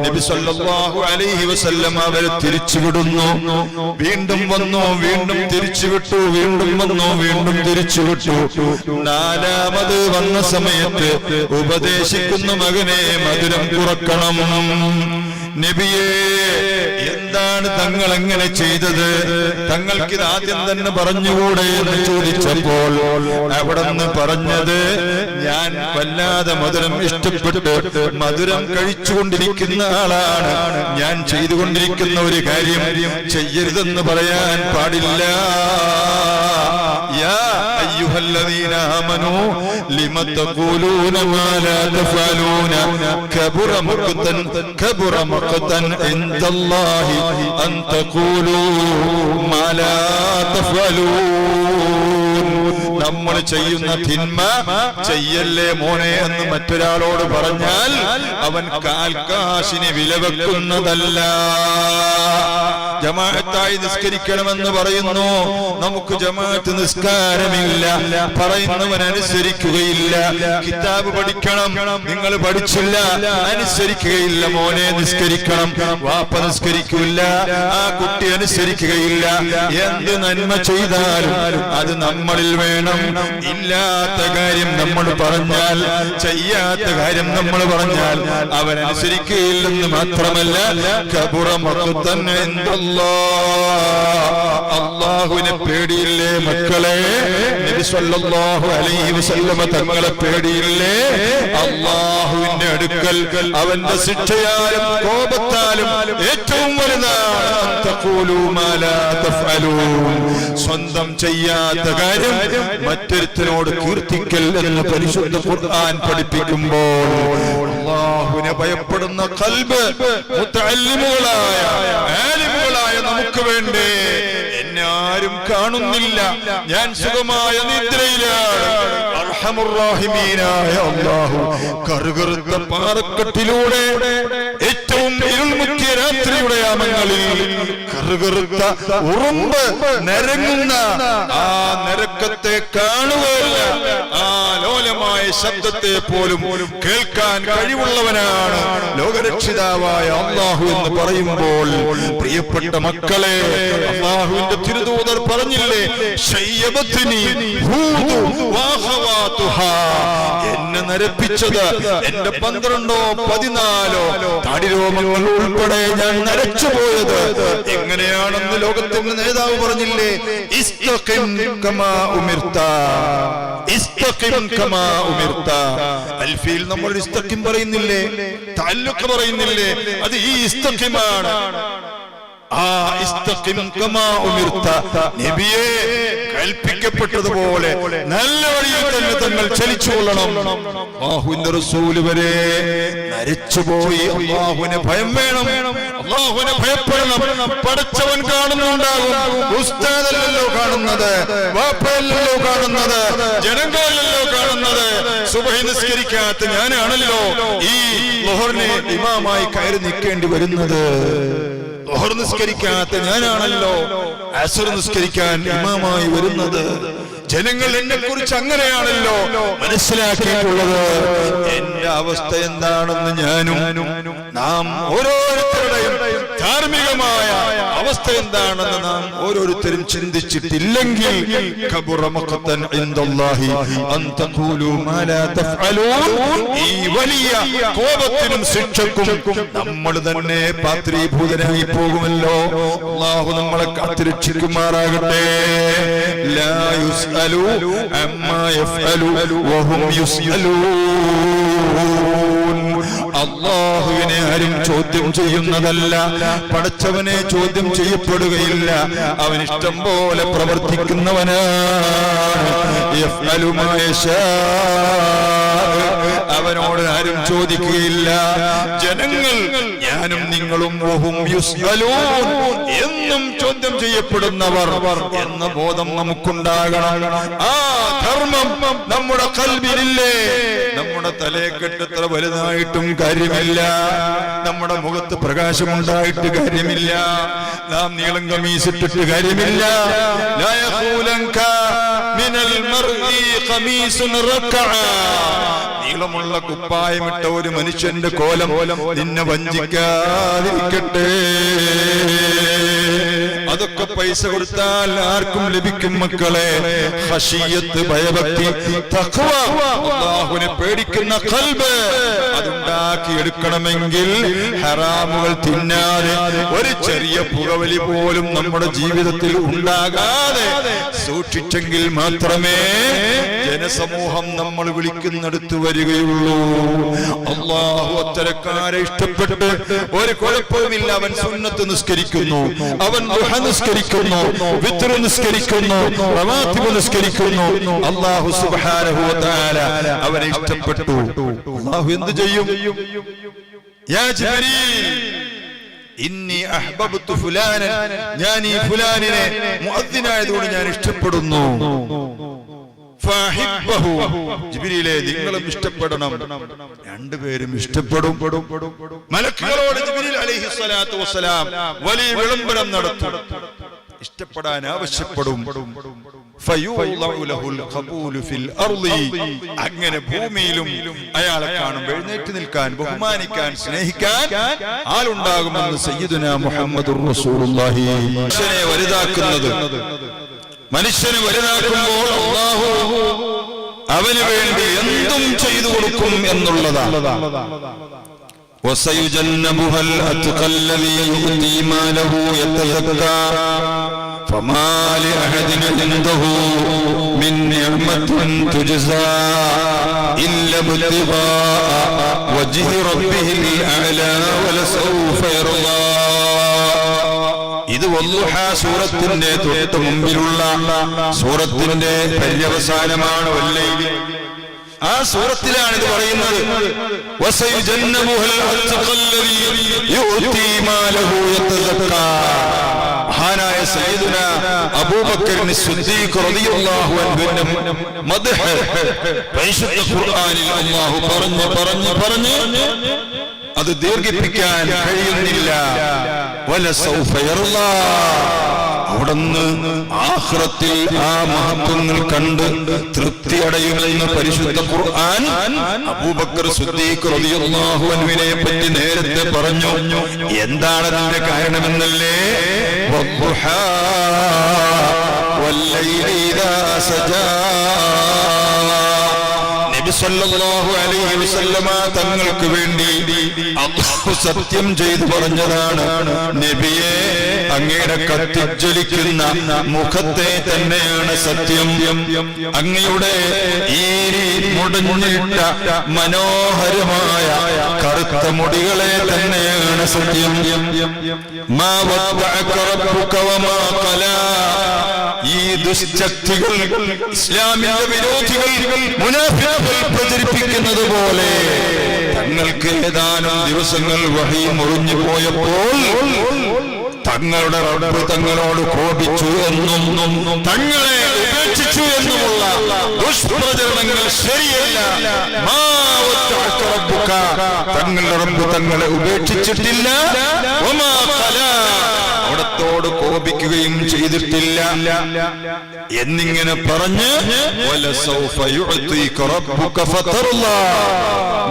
നബി സല്ലല്ലാഹു അലൈഹി വസല്ലം അവരെ തിരിച്ചുവിടുന്നു. വീണ്ടും വന്നു, വീണ്ടും തിരിച്ചുവിട്ടു, വീണ്ടും വന്നു, വീണ്ടും തിരിച്ചുവിട്ടു. നാലാമത് വന്ന സമയത്ത് ഉപദേശിക്കുന്നു, മകനെ, മധുരം കുറക്കണം. നബിയേ, എന്താണ് തങ്ങൾ എങ്ങനെ ചെയ്തത്? തങ്ങൾക്കിത് ആദ്യം തന്നെ പറഞ്ഞുകൂടെ എന്ന് ചോദിച്ചപ്പോൾ അവിടെന്ന് പറഞ്ഞത്, ഞാൻ വല്ലാതെ മധുരം ഇഷ്ടപ്പെട്ട് മധുരം കഴിച്ചുകൊണ്ടിരിക്കുന്ന ആളാണ്. ഞാൻ ചെയ്തുകൊണ്ടിരിക്കുന്ന ഒരു കാര്യം ചെയ്യരുതെന്ന് പറയാൻ പാടില്ല. യാ അയ്യുഹല്ലദീന ആമനൂ ലിമ തഖൂലൂന മാ ലാ തഫഅലൂന കബുറ മഖ്തൻ ഇൻദല്ലാഹി അൻ തഖൂലൂ മാ ലാ തഫഅലൂൻ. നമ്മൾ ചെയ്യുന്ന തിന്മ ചെയ്യല്ലേ മോനെ എന്ന് മറ്റൊരാളോട് പറഞ്ഞാൽ അവൻ കാൽക്കാശിനെ വിലവെക്കുന്നതല്ല. ജമാഅത്തായി നിസ്കരിക്കണമെന്ന് പറയുന്നു, നമുക്ക് ജമാഅത്ത് നിസ്കാരമില്ല, പറയുന്നവൻ അനുസരിക്കുകയില്ല. കിതാബ് പഠിക്കണം, നിങ്ങൾ പഠിച്ചില്ല, അനുസരിക്കുകയില്ല. മോനെ നിസ്കരിക്കണം, വാപ്പ നിസ്കരിക്കില്ല, ആ കുട്ടി അനുസരിക്കുകയില്ല. എന്ത് നന്മ ചെയ്താലും അത് നമ്മളിൽ വേണം. ഇല്ലാത്ത കാര്യം നമ്മൾ പറഞ്ഞാൽ, ചെയ്യാത്ത കാര്യം നമ്മൾ പറഞ്ഞാൽ അവൻ അനുസരിക്കുകയില്ലെന്ന് മാത്രമല്ല, കബുറ മഖ്തൻ അല്ലാഹുവിനെ പേടിയില്ലേ മക്കളെ? നബി സല്ലല്ലാഹു അലൈഹി വസല്ലമ തങ്ങളെ പേടിയില്ലേ? അല്ലാഹുവിന്റെ അടുക്കൽ അവന്റെ ശിക്ഷയാലും കോപത്താലും ഏറ്റവും വലുതാണ് തഖൂലൂ മാ ലാ തഫഅലൂൻ. സ്വന്തം ചെയ്യാത്ത കാര്യം മറ്റൊരുത്തനോട് കീർത്തിക്കൽ എന്ന് പരിശുദ്ധ ഖുർആൻ പഠിപ്പിക്കുമ്പോൾ അല്ലാഹുവിനെ ഭയപ്പെടുന്ന ഖൽബ് മുതഅല്ലിമുകളായ ആലിമുകളായ നമുക്ക് വേണ്ടി എന്നെ ആരും കാണുന്നില്ല, ഞാൻ സുഖമായ നിദ്രയിലാണ്. അർഹമുർ റഹീമീനായ അല്ലാഹു കറുകറുത്ത പാറക്കെട്ടിലൂടെ ഏറ്റവും ഇരുൾമുറ്റിയ രാത്രിയുടെ യാമങ്ങളിൽ കറുകറുത്ത ഉറുമ്പ് നരങ്ങുന്ന ആ നരക്കത്തെ കാണുകയല്ല, ആ ലോലമായ ശബ്ദത്തെ പോലും കേൾക്കാൻ കഴിവുള്ളവനാണ് ലോകരക്ഷിതാവായ അല്ലാഹു എന്ന് പറയുമ്പോൾ പ്രിയപ്പെട്ട മക്കളെ, അല്ലാഹുവിന്റെ തിരുദൂതർ പറഞ്ഞില്ലേ, എന്നെ നരപ്പിച്ചത് എന്റെ 12ഓ 14ഓ താടിരോമങ്ങൾ ഉൾപ്പെടെ ഞാൻ നരച്ചുപോയത് എങ്ങനെയാണെന്ന് ലോകത്തിന്റെ നേതാവ് പറഞ്ഞില്ലേ, ഇസ്തഖിം കമാ ഉമിർത, ഇസ്തഖിം കമാ ഉമിർത. അൽഫീൽ നമ്മൾ ഇസ്തഖിം പറയുന്നില്ലേ, തഅല്ലുഖ് പറയുന്നില്ലേ, അത് ഈ ഇസ്തഖിമാണ്. ആ ഇസ്തഖിം കമാ ഉമിർത, നബിയേ കൽപ്പിക്കപ്പെട്ടതുപോലെ നല്ല വഴിയിൽ തന്നെ തങ്ങൾ ചലിച്ചുകൊള്ളണം. അല്ലാഹുവിന്റെ റസൂൽ വരെ മരിച്ചുപോയി. അല്ലാഹുവിനെ ഭയം വേണം, അല്ലാഹുവിനെ ഭയപ്പെടണം. പടച്ചവൻ കാണുന്നുണ്ടാകും. ഉസ്താദല്ലല്ലോ കാണുന്നത്, വാപ്പയല്ലല്ലോ കാണുന്നത്, ജനങ്ങളല്ലല്ലോ കാണുന്നത്. സുബഹി നിസ്കരിക്കാത്ത ഞാനാണല്ലോ ഈ ളുഹറിനെ ഇമാമായി കയറി നിൽക്കേണ്ടി വരുന്നത്. ളുഹർ നിസ്കരിക്കാത്ത ഞാനാണല്ലോ അസ്ർ നിസ്കരിക്കാൻ ഇമാമായി വരുന്നത്. ജനങ്ങൾ എന്നെ കുറിച്ച് അങ്ങനെയാണല്ലോ മനസ്സിലാക്കിയിട്ടുള്ളത്. എന്റെ അവസ്ഥ എന്താണെന്ന് ഞാനും നാം ഓരോരുത്തരുടെയും ധാർമ്മികമായ അവസ്ഥ എന്താണെന്ന് നാം ഓരോരുത്തരും ചിന്തിച്ചിട്ടില്ലെങ്കിൽ ഈ വലിയ കോപത്തിനും ശിക്ഷക്കും നമ്മൾ തന്നെ പാത്രീഭൂതനായി പോകുമല്ലോ. അല്ലാഹു നമ്മളെ കാത്തുരക്ഷിക്കുമാറാകട്ടെ. ലാ യുസ്അലു അമ്മാ യഫ്അലു വഹും യുസ്അലൂൻ. അല്ലാഹുവിനെ ആരും ചോദ്യം ചെയ്യുന്നതല്ല, പടച്ചവനെ ചോദ്യം ചെയ്യപ്പെടുകയില്ല. അവൻ ഇഷ്ടം പോലെ പ്രവർത്തിക്കുന്നവനാണ്. യഫ്അലു മാ യശാ. അവനോട് ആരും ചോദിക്കുകയില്ല. ജനങ്ങൾ, ഞാനും നിങ്ങളും വഹും യുസ്അലൂൻ, എന്നും ചോദ്യം ചെയ്യപ്പെടുന്നവർ എന്ന ബോധം നമുക്കുണ്ടാകണം. ആ ധർമ്മം നമ്മുടെ ഖൽബിലില്ലേ? നമ്മുടെ തലയെക്കെട്ടത്ര വലുതായിട്ടും കാര്യമില്ല, നമ്മുടെ മുഖത്ത് പ്രകാശമുണ്ടായിട്ട് കാര്യമില്ല, നാം നീളം കമീസിട്ടിട്ട് കാര്യമില്ല. ലാ യഖൂലൻക മിനൽ മർഇ ഖമീസുൻ റക്അ. നീളമുള്ള കുപ്പായമിട്ട ഒരു മനുഷ്യന്റെ കോലം നിന്നെ വഞ്ചിക്കാതിരിക്കട്ടെ. അതൊക്കെ പൈസ കൊടുത്താൽ ആർക്കും ലഭിക്കും മക്കളെ. ഖശിയത്ത്, ഭയഭക്തി, തഖ്വ, അല്ലാഹുവിനെ പേടിക്കുന്ന ഖൽബ് അതുണ്ടാക്കി എടുക്കണമെങ്കിൽ ഹറാമുകൾ തിന്നാതെ ഒരു ചെറിയ പുകവലി പോലും നമ്മുടെ ജീവിതത്തിൽ ഉണ്ടാകാതെ സൂക്ഷിച്ചെങ്കിൽ മാത്രമേ ജനസമൂഹം നമ്മൾ വിളിക്കുന്നിടത്ത് വരികയുള്ളൂ. അല്ലാഹു അത്തരക്കാരെ ഇഷ്ടപ്പെട്ട് ഒരു കുഴപ്പവുമില്ല. അവൻ സുന്നത്ത് നിസ്കരിക്കുന്നു, അവൻ ദുഹ നിസ്കരിക്കുന്നു, വിത്ർ നിസ്കരിക്കുന്നു, റവാത്തിബ് നിസ്കരിക്കുന്നു. അല്ലാഹു സുബ്ഹാനഹു വ തആല അവനെ ഇഷ്ടപ്പെട്ടു. അല്ലാഹു എന്ത് ചെയ്യും? യാ ജിബ്രീൽ ഇന്നി അഹ്ബബ്തു ഫുലാനൻ, ഞാൻ ഈ ഫുലാനിനെ മുഅദ്ദിനായതുകൊണ്ട് ഞാൻ ഇഷ്ടപ്പെടുന്നു. ജിബ്രീലേ, നിങ്ങളും ഇഷ്ടപ്പെടണം. രണ്ടുപേരും ഇഷ്ടപ്പെടും. മലക്കുകളോട് ജിബ്രീൽ അലൈഹിസ്സലാത്തു വസ്സലാം വലിയ വിളംബരം നടത്തും, ഇഷ്ടപ്പെടാൻ ആവശ്യപ്പെടും. അങ്ങനെ ഭൂമിയിലും അയാളെ കാണുമ്പോൾ എഴുന്നേറ്റ് നിൽക്കാൻ, ബഹുമാനിക്കാൻ, സ്നേഹിക്കാൻ ആളുണ്ടാകുമെന്ന് സയ്യിദുനാ മുഹമ്മദുർ റസൂലുള്ളാഹി. മനുഷ്യനെ വലുതാക്കുന്നത്, മനുഷ്യനെ വലുതാക്കുമ്പോൾ അല്ലാഹു അവന് വേണ്ടി എന്തും ചെയ്തു കൊടുക്കും എന്നുള്ളതാണ്. وسيجنبها الأتقى الذي يؤتي ماله يتزكى فما لأحد عنده من نعمة تجزى إلا ابتغاء وجه ربه الأعلى ولسوف يرضى. ഇത് വദ്ദുഹ സൂറത്തിന്റെ തൊട്ട് മുമ്പിലുള്ള സൂറത്തിന്റെ പര്യവസാനമാണ്. വല്ലൈലി, ആ സൂറത്തിലാണ് ഇത് പറയുന്നത്. മഹാനായ സയ്യിദുനാ അബൂബക്കർ സിദ്ദീഖ് റളിയല്ലാഹു അൻഹുവിന്റെ മദ്ഹ് പരിശുദ്ധ ഖുർആനിൽ അല്ലാഹു പറഞ്ഞു അത് ദീർഘിപ്പിക്കാൻ കഴിയുന്നില്ല. വലസൗഫ യർളാ, അവിടുന്ന് ആഖിറത്തിൽ ആ മഹത്വങ്ങൾ കണ്ട് തൃപ്തി അടയുമെന്ന് പരിശുദ്ധ ഖുർആൻ അബൂബക്കർ സിദ്ദീഖ് റളിയല്ലാഹു അൻഹുവിനെ പറ്റി നേരത്തെ പറഞ്ഞു. എന്താണ് അതിന്റെ കാരണമെന്നല്ലേ? വദ്ദുഹാ വല്ലൈലി ഇദാ സജാ. നബി സല്ലല്ലാഹു അലൈഹി വസല്ലമ തങ്ങൾക്ക് വേണ്ടി അല്ലാഹു സത്യം ചെയ്തു പറഞ്ഞതാണ്, നബിയെ അങ്ങയുടെ കത്തിജ്വലിക്കുന്ന മുഖത്തെ തന്നെയാണ് സത്യം, അങ്ങയുടെ ഈ മുടഞ്ഞിട്ട മനോഹരമായ കറുത്ത മുടികളെ തന്നെയാണ് സത്യം. മാ വദ്ദഅക റബ്ബുക വമാ ഖലാ. ഈ ഈ ദുശ്ശക്തികൾ, ഇസ്ലാമിന്റെ വിരോധികൾ, മുനാഫിഖുകൾ പ്രചരിപ്പിക്കുന്നത് പോലെ തങ്ങൾക്ക് ഏതാനും ദിവസങ്ങൾ വഹി മുറിഞ്ഞു പോയപ്പോൾ തങ്ങളുടെ റബ്ബ് തങ്ങളോട് കോപിച്ചു എന്നും തങ്ങളെ ഉപേക്ഷിച്ചു എന്നുമുള്ള ദുഷ്പ്രചരണങ്ങൾ ശരിയല്ല. തങ്ങളുടെ റബ്ബ് തങ്ങളെ ഉപേക്ഷിച്ചിട്ടില്ല, അവിടത്തോട് കോപിക്കുകയും ചെയ്തിട്ടില്ല എന്നിങ്ങനെ പറഞ്ഞ്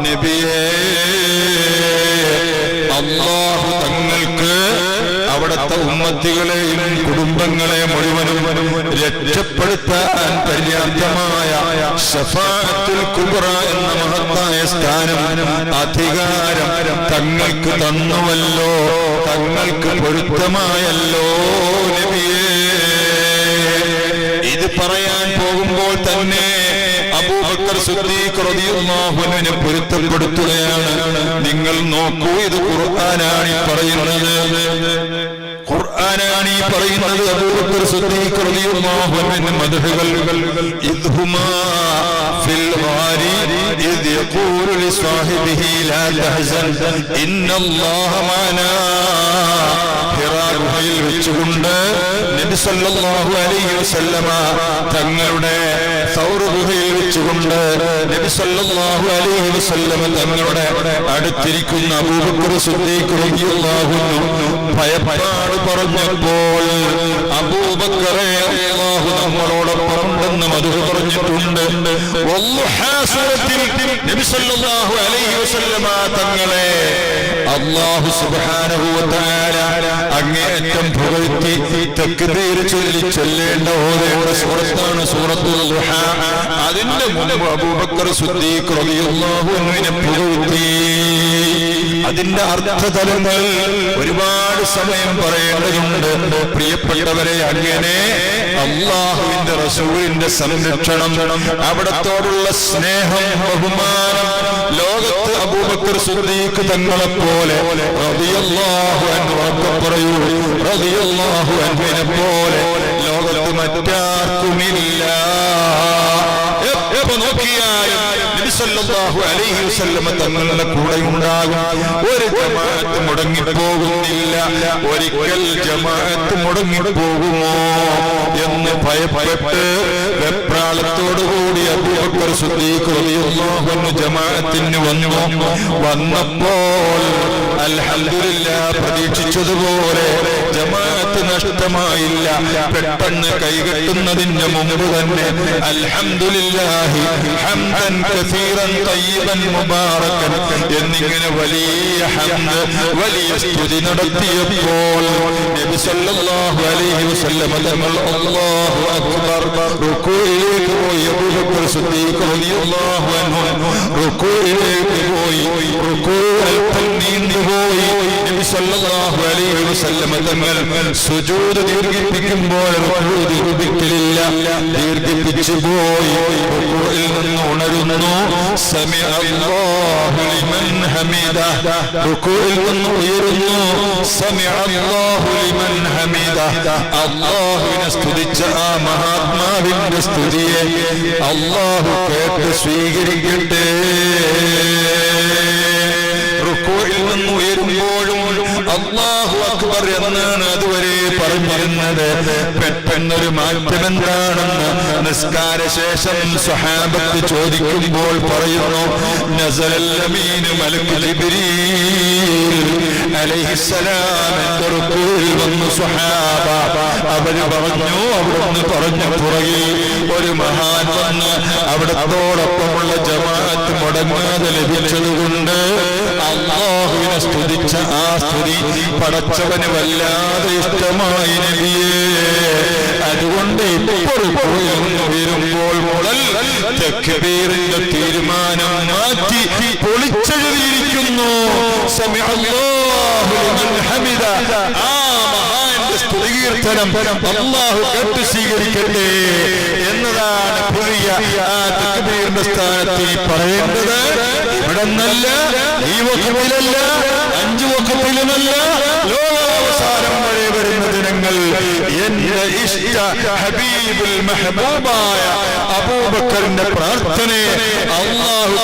നബിയേ, അല്ലാഹു തങ്ങൾക്ക് അവിടുത്തെ ഉമ്മത്തികളെയും കുടുംബങ്ങളെ മുഴുവനും രക്ഷപ്പെടുത്താൻ പര്യാപ്തമായ ശഫാഅത്തുൽ കുബ്ര എന്ന മഹത്തായ സ്ഥാനം, അധികാരം തങ്ങൾക്ക് തന്നുവല്ലോ, തങ്ങൾക്ക് പൊരുത്തമായല്ലോ നബിയേ. ഇത് പറയാൻ പോകുമ്പോൾ തന്നെ അബൂബക്കർ സിദ്ദീഖ് റളിയല്ലാഹു അൻഹുവിനെ പൊരുത്തപ്പെടുത്തുകയാണ്. നിങ്ങൾ നോക്കൂ, ഇത് ഖുർആനാണ് ഈ പറയുന്നത്, ഖുർആനാണ് ഈ പറയുന്നത്. അബൂബക്കർ സിദ്ദീഖ് റളിയല്ലാഹു അൻഹുവിന്റെ മദ്ഹുകൾ ഇദ്ഹുമാ ഫിൽ ഗാരി ഇദ് യഖൂലു ലിസ്വാഹിബിഹി ലാ തഹ്സൻ ഇന്നല്ലാഹ മഅനാ. ഹിറാ ഗുഹയിൽ വെച്ചുകൊണ്ട് നബി സല്ലല്ലാഹു അലൈഹി വസല്ലമ തങ്ങളുടെ സൗർ ഗുഹയിൽ വെച്ചുകൊണ്ട് നബി സല്ലല്ലാഹു അലൈഹി വസല്ലമ തങ്ങളുടെ അടുത്തിരിക്കുന്ന അബൂബക്കർ സിദ്ദീഖ് റളിയല്ലാഹു അൻഹു ഭയപ്പാട് പറഞ്ഞപ്പോൾ, അബൂബക്കറെ അല്ലാഹു നമ്മളോടൊപ്പം ഉണ്ടെന്ന് മദ്ഹ് പറഞ്ഞിട്ടുണ്ട്. വല്ലുഹാ സൂറത്തിൽ നബി സല്ലല്ലാഹു അലൈഹി വസല്ലമ തങ്ങളെ അല്ലാഹു സുബ്ഹാനഹു വ തആല അങ്ങേയറ്റം പുകഴ്ത്തി തക്ബീർ ചൊല്ലി ചൊല്ലേണ്ട ഓരോ സൂറത്താണ് സൂറത്തുൽ ദുഹാ. അതിന്റെ മുൻപ് അബൂബക്കർ സിദ്ദീഖ് റളിയല്ലാഹു അൻഹുവിനെ പുകഴ്ത്തി. അതിന്റെ അർത്ഥതലങ്ങൾ ഒരുപാട് സമയം പറയേണ്ടതുണ്ട്. പ്രിയപ്പെട്ടവരെ, അങ്ങനെ അല്ലാഹുവിന്റെ റസൂലിന്റെ സംരക്ഷണം, അവിടത്തോടുള്ള സ്നേഹം, ബഹുമാനം ലോകത്ത് അബൂബക്കർ സിദ്ദീഖ് തങ്ങളെ പോലെ റളിയല്ലാഹു അൻഹു, പറയൂ റളിയല്ലാഹു അൻഹുവിനെ പോലെ ലോകത്ത് മറ്റാർക്കുമില്ല. എപ്പോ നോക്കിയാലും നബി സല്ലല്ലാഹു അലൈഹി വസല്ലമ തങ്ങളുടെ കൂടെ ഉണ്ടാകും. ഒരു ജമാഅത്ത് മുടങ്ങിപ്പോകുന്നില്ല. ഒരിക്കൽ ജമാഅത്ത് മുടങ്ങിപ്പോകുമോ എന്ന് ഭയപ്പെട്ട് വെപ്രാളത്തോടുകൂടി അബൂബക്കർ സിദ്ദീഖ് റളിയല്ലാഹു അൻഹു ജമാഅത്തിന് വന്നപ്പോൾ അൽഹംദുലില്ലാഹ് പ്രതീക്ഷിച്ചതുപോലെ ജമാഅത്ത് നഷ്ടമായില്ല. പെട്ടെന്ന് കൈകെട്ടുന്നതിന് മുമ്പ് തന്നെ അൽഹംദുലില്ലാഹി ഹംദൻ കസീറൻ തയ്യിബൻ മുബാറകൻ എന്നിങ്ങനെ വലിയ ഹംദ്, വലിയ സ്തുതി നടത്തിയപ്പോൾ നബി സല്ലല്ലാഹു അലൈഹി വസല്ലം തങ്ങൾ അല്ലാഹു അക്ബർ റുകൂഇലേക്ക് പോയി. അബൂബക്കർ സിദ്ദീഖ് റളിയല്ലാഹു അൻഹു റുകൂഇലേക്ക് പോയി. റുകൂ അല്പം നീണ്ടുപോയി. നബി സല്ലല്ലാഹു അലൈഹി വസല്ലം തങ്ങൾ സുജൂദ് ദീർഘിപ്പിക്കുമ്പോൾ റുകൂ ദീർഘിപ്പിക്കലില്ല, ദീർഘിപ്പിച്ചു പോയി. റുകൂഇൽ നിന്ന് ഉണരുന്നു, സമിഅ അല്ലാഹു ലിമൻ ഹമിദഹ. റുകൂഇൽ നിന്ന് ഉയരുന്നു, സമിഅ അല്ലാഹു ലിമൻ ഹമിദഹ. അല്ലാഹുവിനെ സ്തുതിച്ച ആ മഹാത്മാവിന്റെ സ്തുതിയെ അല്ലാഹു കേട്ട് സ്വീകരിക്കട്ടെ. റുകൂഇൽ നിന്ന് ഉയരുമ്പോഴും അല്ലാഹു അക്ബർ എന്നാണ് അതുവരെ പറഞ്ഞിരുന്നത്. പെട്ടെന്നൊരു മാറ്റം എന്താണെന്ന് നിസ്കാര ശേഷം സ്വഹാബത്ത് ചോദിക്കുമ്പോൾ പറയുന്നു, നസലൽ അമീൻ മലക്ക് ജിബ്രീൽ അലൈഹിസ്സലാം എന്റെ റുകൂഇൽ വന്നു സ്വഹാബ. അവര് പറഞ്ഞു, അവിടുന്ന് പറഞ്ഞ പുറകിൽ ഒരു മഹാൻ വന്ന് അവിടത്തോടൊപ്പമുള്ള ജമാഅത്ത് മുടങ്ങാതെ ലഭിച്ചതുകൊണ്ട് അല്ലാഹുവിനെ സ്തുതിച്ച ആ സ്തുതി പടച്ചവന് വല്ലാതെ ഇഷ്ടമായി നബിയേ. അതുകൊണ്ട് ഇപ്പോൾ ഉയരുമ്പോൾ മുതൽ തക്ബീറിന്റെ തീരുമാനം മാറ്റി പൊളിച്ചെഴുതിയിരിക്കുന്നു, സമിഅ അല്ലാഹു ലിമൻ ഹമിദ. ആ മഹാന്റെ സ്തുതികീർത്തനം അല്ലാഹു കേട്ട് സ്വീകരിക്കട്ടെ എന്നതാണ് പുതിയ ആ തക്ബീറിന്റെ സ്ഥാനത്തിൽ പറയേണ്ടത്. ഇവിടെ നിന്നല്ല, ഈ വഖത്തിലല്ല, 5 വഖത്തിലുമല്ല, ലോകാവസാനം വരെ വരുന്ന ദിനങ്ങൾ തങ്ങൾ എന്റെ ഇഷ്ട ഹബീബുൽ മെഹബൂബായ അബൂബക്കറിന്റെ പ്രാർത്ഥനയെ അല്ലാഹു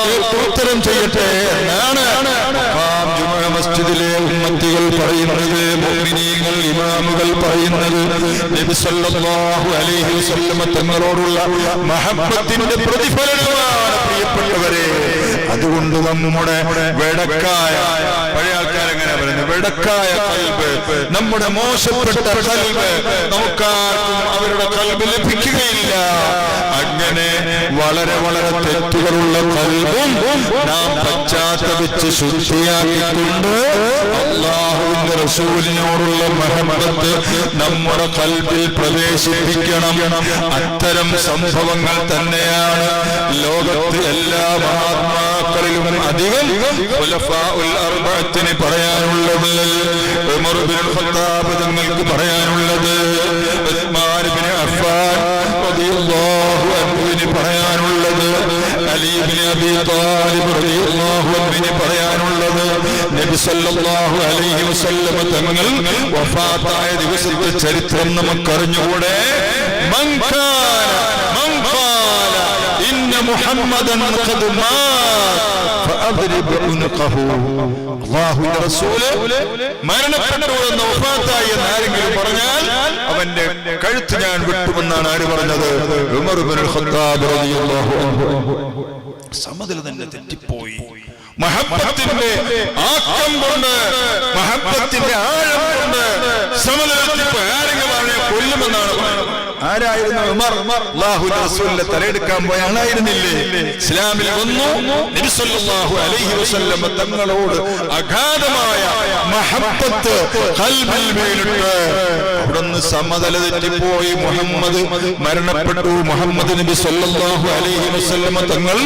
ഉത്തരം ചെയ്യട്ടെ എന്നാണ് മസ്ജിദിലെ ഉമ്മത്തികൾ പറയുന്നത്, മുഅ്മിനീങ്ങൾ ഇമാമുകൾ പറയുന്നത്. നബി സല്ലല്ലാഹു അലൈഹി വസല്ലം തങ്ങളോടുള്ള മഹബ്ബത്തിന്റെ പ്രതിഫലനമാണ് പ്രിയപ്പെട്ടവരെ. അതുകൊണ്ട് നമ്മുടെ വെടക്കായ, പഴയ ആൾക്കാരെങ്ങനെ പറയുന്നത്, വെടക്കായ ഖൽബ്, നമ്മുടെ മോശപ്പെട്ട ഖൽബ് നമുക്കാർക്കും അവരുടെ ഖൽബ് ലഭിക്കുകയില്ല. അങ്ങനെ വളരെ വളരെ തെറ്റുകളുള്ള ഖൽബും നാം പശ്ചാത്തപിച്ച് ശുദ്ധിയാക്കിക്കൊണ്ട് അല്ലാഹുവിന്റെ റസൂലിനോടുള്ള മഹബ്ബത്ത് നമ്മുടെ ഖൽബിൽ പ്രവേശിപ്പിക്കണം. അത്തരം സംഭവങ്ങൾ തന്നെയാണ് ലോകത്ത് എല്ലാ മഹാത്മാക്കളിലും അധികം ഖുലഫാഉൽ അർബഅത്തിന് പറയാനുള്ളത്, ഉമർ ഇബ്നുൽ ഖത്താബ് തങ്ങൾക്ക് പറയാനുള്ളത്, ഉസ്മാൻ ഇബ്നു അഫ്ഫാൻ റളിയല്ലാഹു അൻഹുവിന് പറയാനുള്ളത്, അലി ഇബ്നു അബീ ത്വാലിബ് റളിയല്ലാഹു അൻഹുവിന് പറയാനുള്ളത്. നബി സല്ലല്ലാഹു അലൈഹി വസല്ലം തങ്ങൾ വഫാത്തായ ദിവസത്തെ ചരിത്രം നമുക്കറിഞ്ഞുകൂടെ? മൻ ഖാല ഇന്ന മുഹമ്മദൻ ഖദ് മാത ഫഅദ്രിബ് ഉൻഖഹു. അല്ലാഹുവിന്റെ റസൂല് മരണപ്പെട്ടു എന്ന് വഫാത്തായി എന്ന് ആരെങ്കിലും പറഞ്ഞാൽ അവന്റെ കഴുത്ത് ഞാൻ വെട്ടുമെന്നാണ് ആര് പറഞ്ഞത്? ഉമർ ഇബ്നുൽ ഖത്താബ് റളിയല്ലാഹു അൻഹു. സമനില തന്നെ തെറ്റിപ്പോയി. മഹബ്ബത്തിന്റെ ആക്കം കൊണ്ട്, മഹബ്ബത്തിന്റെ ആഴം കൊണ്ട് സമനില തെറ്റിപ്പോയി. ആരെങ്കിലും അവനെ കൊല്ലുമെന്നാണ് പറഞ്ഞത്. ആരായിരുന്നു ഉമർ? അല്ലാഹുവിന്റെ റസൂലിനെ തലയെടുക്കാൻ പോയ ആളായിരുന്നില്ലേ? ഇസ്ലാമിൽ വന്നു, നബി സല്ലല്ലാഹു അലൈഹി വസല്ലം തങ്ങളോട് അഗാധമായ മഹബ്ബത്ത് ഖൽബിൽ വീണിട്ട് അവിടുന്ന് സമനില തെറ്റിപ്പോയി. മുഹമ്മദ് മരണപ്പെട്ടു. മുഹമ്മദ് നബി സല്ലല്ലാഹു അലൈഹി വസല്ലം തങ്ങൾ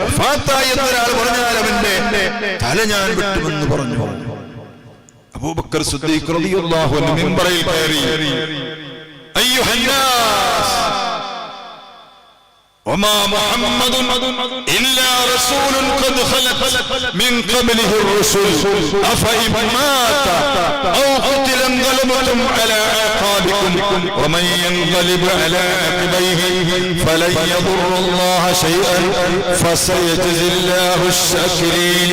വഫാത്തായി എന്നൊരാൾ പറഞ്ഞാൽ അവന്റെ തല ഞാൻ വെട്ടുമെന്ന് പറഞ്ഞു. അബൂബക്കർ സിദ്ദീഖ് റളിയല്ലാഹു അൻഹു മിമ്പറിൽ കയറി, أيها الناس وما محمد إلا رسول قد خلت من قبله الرسل أفإن مات أو قتل انقلبتم على أعقابكم ومن ينقلب على عقبيه فلن يضر الله شيئا فسيجزي الله الشاكرين.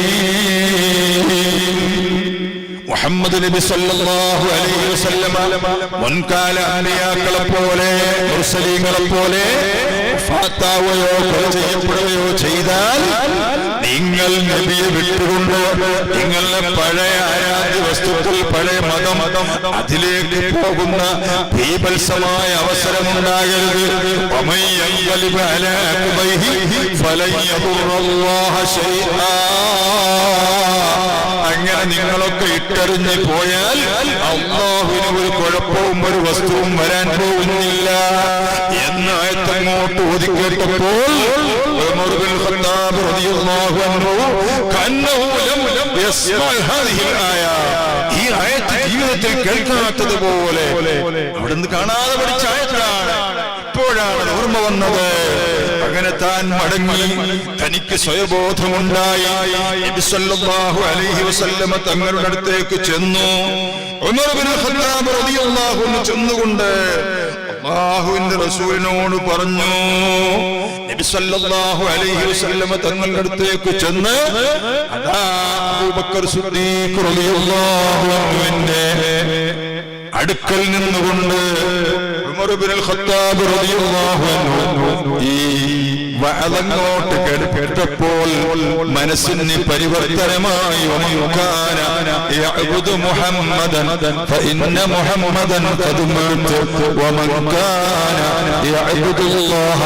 മുഹമ്മദ് നബി സല്ലല്ലാഹു അലൈഹി വസല്ലം മുൻകാല അമ്പിയാക്കളെ പോലെ, മുർസലീങ്ങളെ പോലെ വഫാത്താവുകയോ കൊല ചെയ്യപ്പെടുകയോ ചെയ്താൽ നിങ്ങൾ നബിയെ വിട്ടുകൊണ്ട് നിങ്ങളുടെ പഴയ ആരാധ്യ വസ്തുക്കൾ, പഴയ മതം, അതിലേക്ക് പോകുന്ന ഭീഭത്സമായ അവസരമുണ്ടാകരുത്. വമൻ യൻഖലിബ് അലാ അഖബൈഹി ഫലൻ യദുറല്ലാഹ ശൈആ. അങ്ങനെ നിങ്ങളൊക്കെ ഇട്ടെറിഞ്ഞ് പോയാൽ അല്ലാഹുവിന് ഒരു കുഴപ്പവും ഒരു വസ്തുവും വരാൻ പോകുന്നില്ല എന്ന് ആയത്തങ്ങോട്ട് ഓതിക്കേട്ടപ്പോൾ ഉമർ ഇബ്നുൽ ഖത്താബ് റളിയല്ലാഹു അൻഹു കന്നഹു ലം യസ്മഅ ഹാദിഹിൽ ആയ, ഈ ആയത്ത് ജീവിതത്തിൽ കേൾക്കാത്തതുപോലെ അവിടുന്ന് കാണാതെ പഠിച്ച ആയത്താണ്. ഇപ്പോഴാണ് ഓർമ്മ വന്നത്. അങ്ങനെ താൻ മടങ്ങി, തനിക്ക് സ്വയബോധമുണ്ടായി. നബി സല്ലല്ലാഹു അലൈഹി വസല്ലം തങ്ങളുടെ അടുത്തേക്ക് ചെന്നു. ഉമർ ഇബ്നുൽ ഖത്താബ് റളിയല്ലാഹു അൻഹു ചെന്നുകൊണ്ട് അല്ലാഹുവിന്റെ റസൂലിനോട് പറഞ്ഞു. നബി സല്ലല്ലാഹു അലൈഹി വസല്ലം തങ്ങളുടെ അടുത്തേക്ക് ചെന്ന് അതാ അബൂബക്കർ സിദ്ദീഖ് റളിയല്ലാഹു അൻഹുവിന്റെ അടുക്കൽ നിന്നുകൊണ്ട് ഉമർ ഇബ്നുൽ ഖത്താബ് റളിയല്ലാഹു അൻഹു ഈ വഅദങ്ങോട്ട് കേട്ടപ്പോൾ മനസ്സിന് പരിവർത്തനമായി. വമൻകാന യഅബുദു മുഹമ്മദൻ ഫഇന്ന മുഹമ്മദൻ ഖദ് മാത വമൻകാന യഅബുദുല്ലാഹ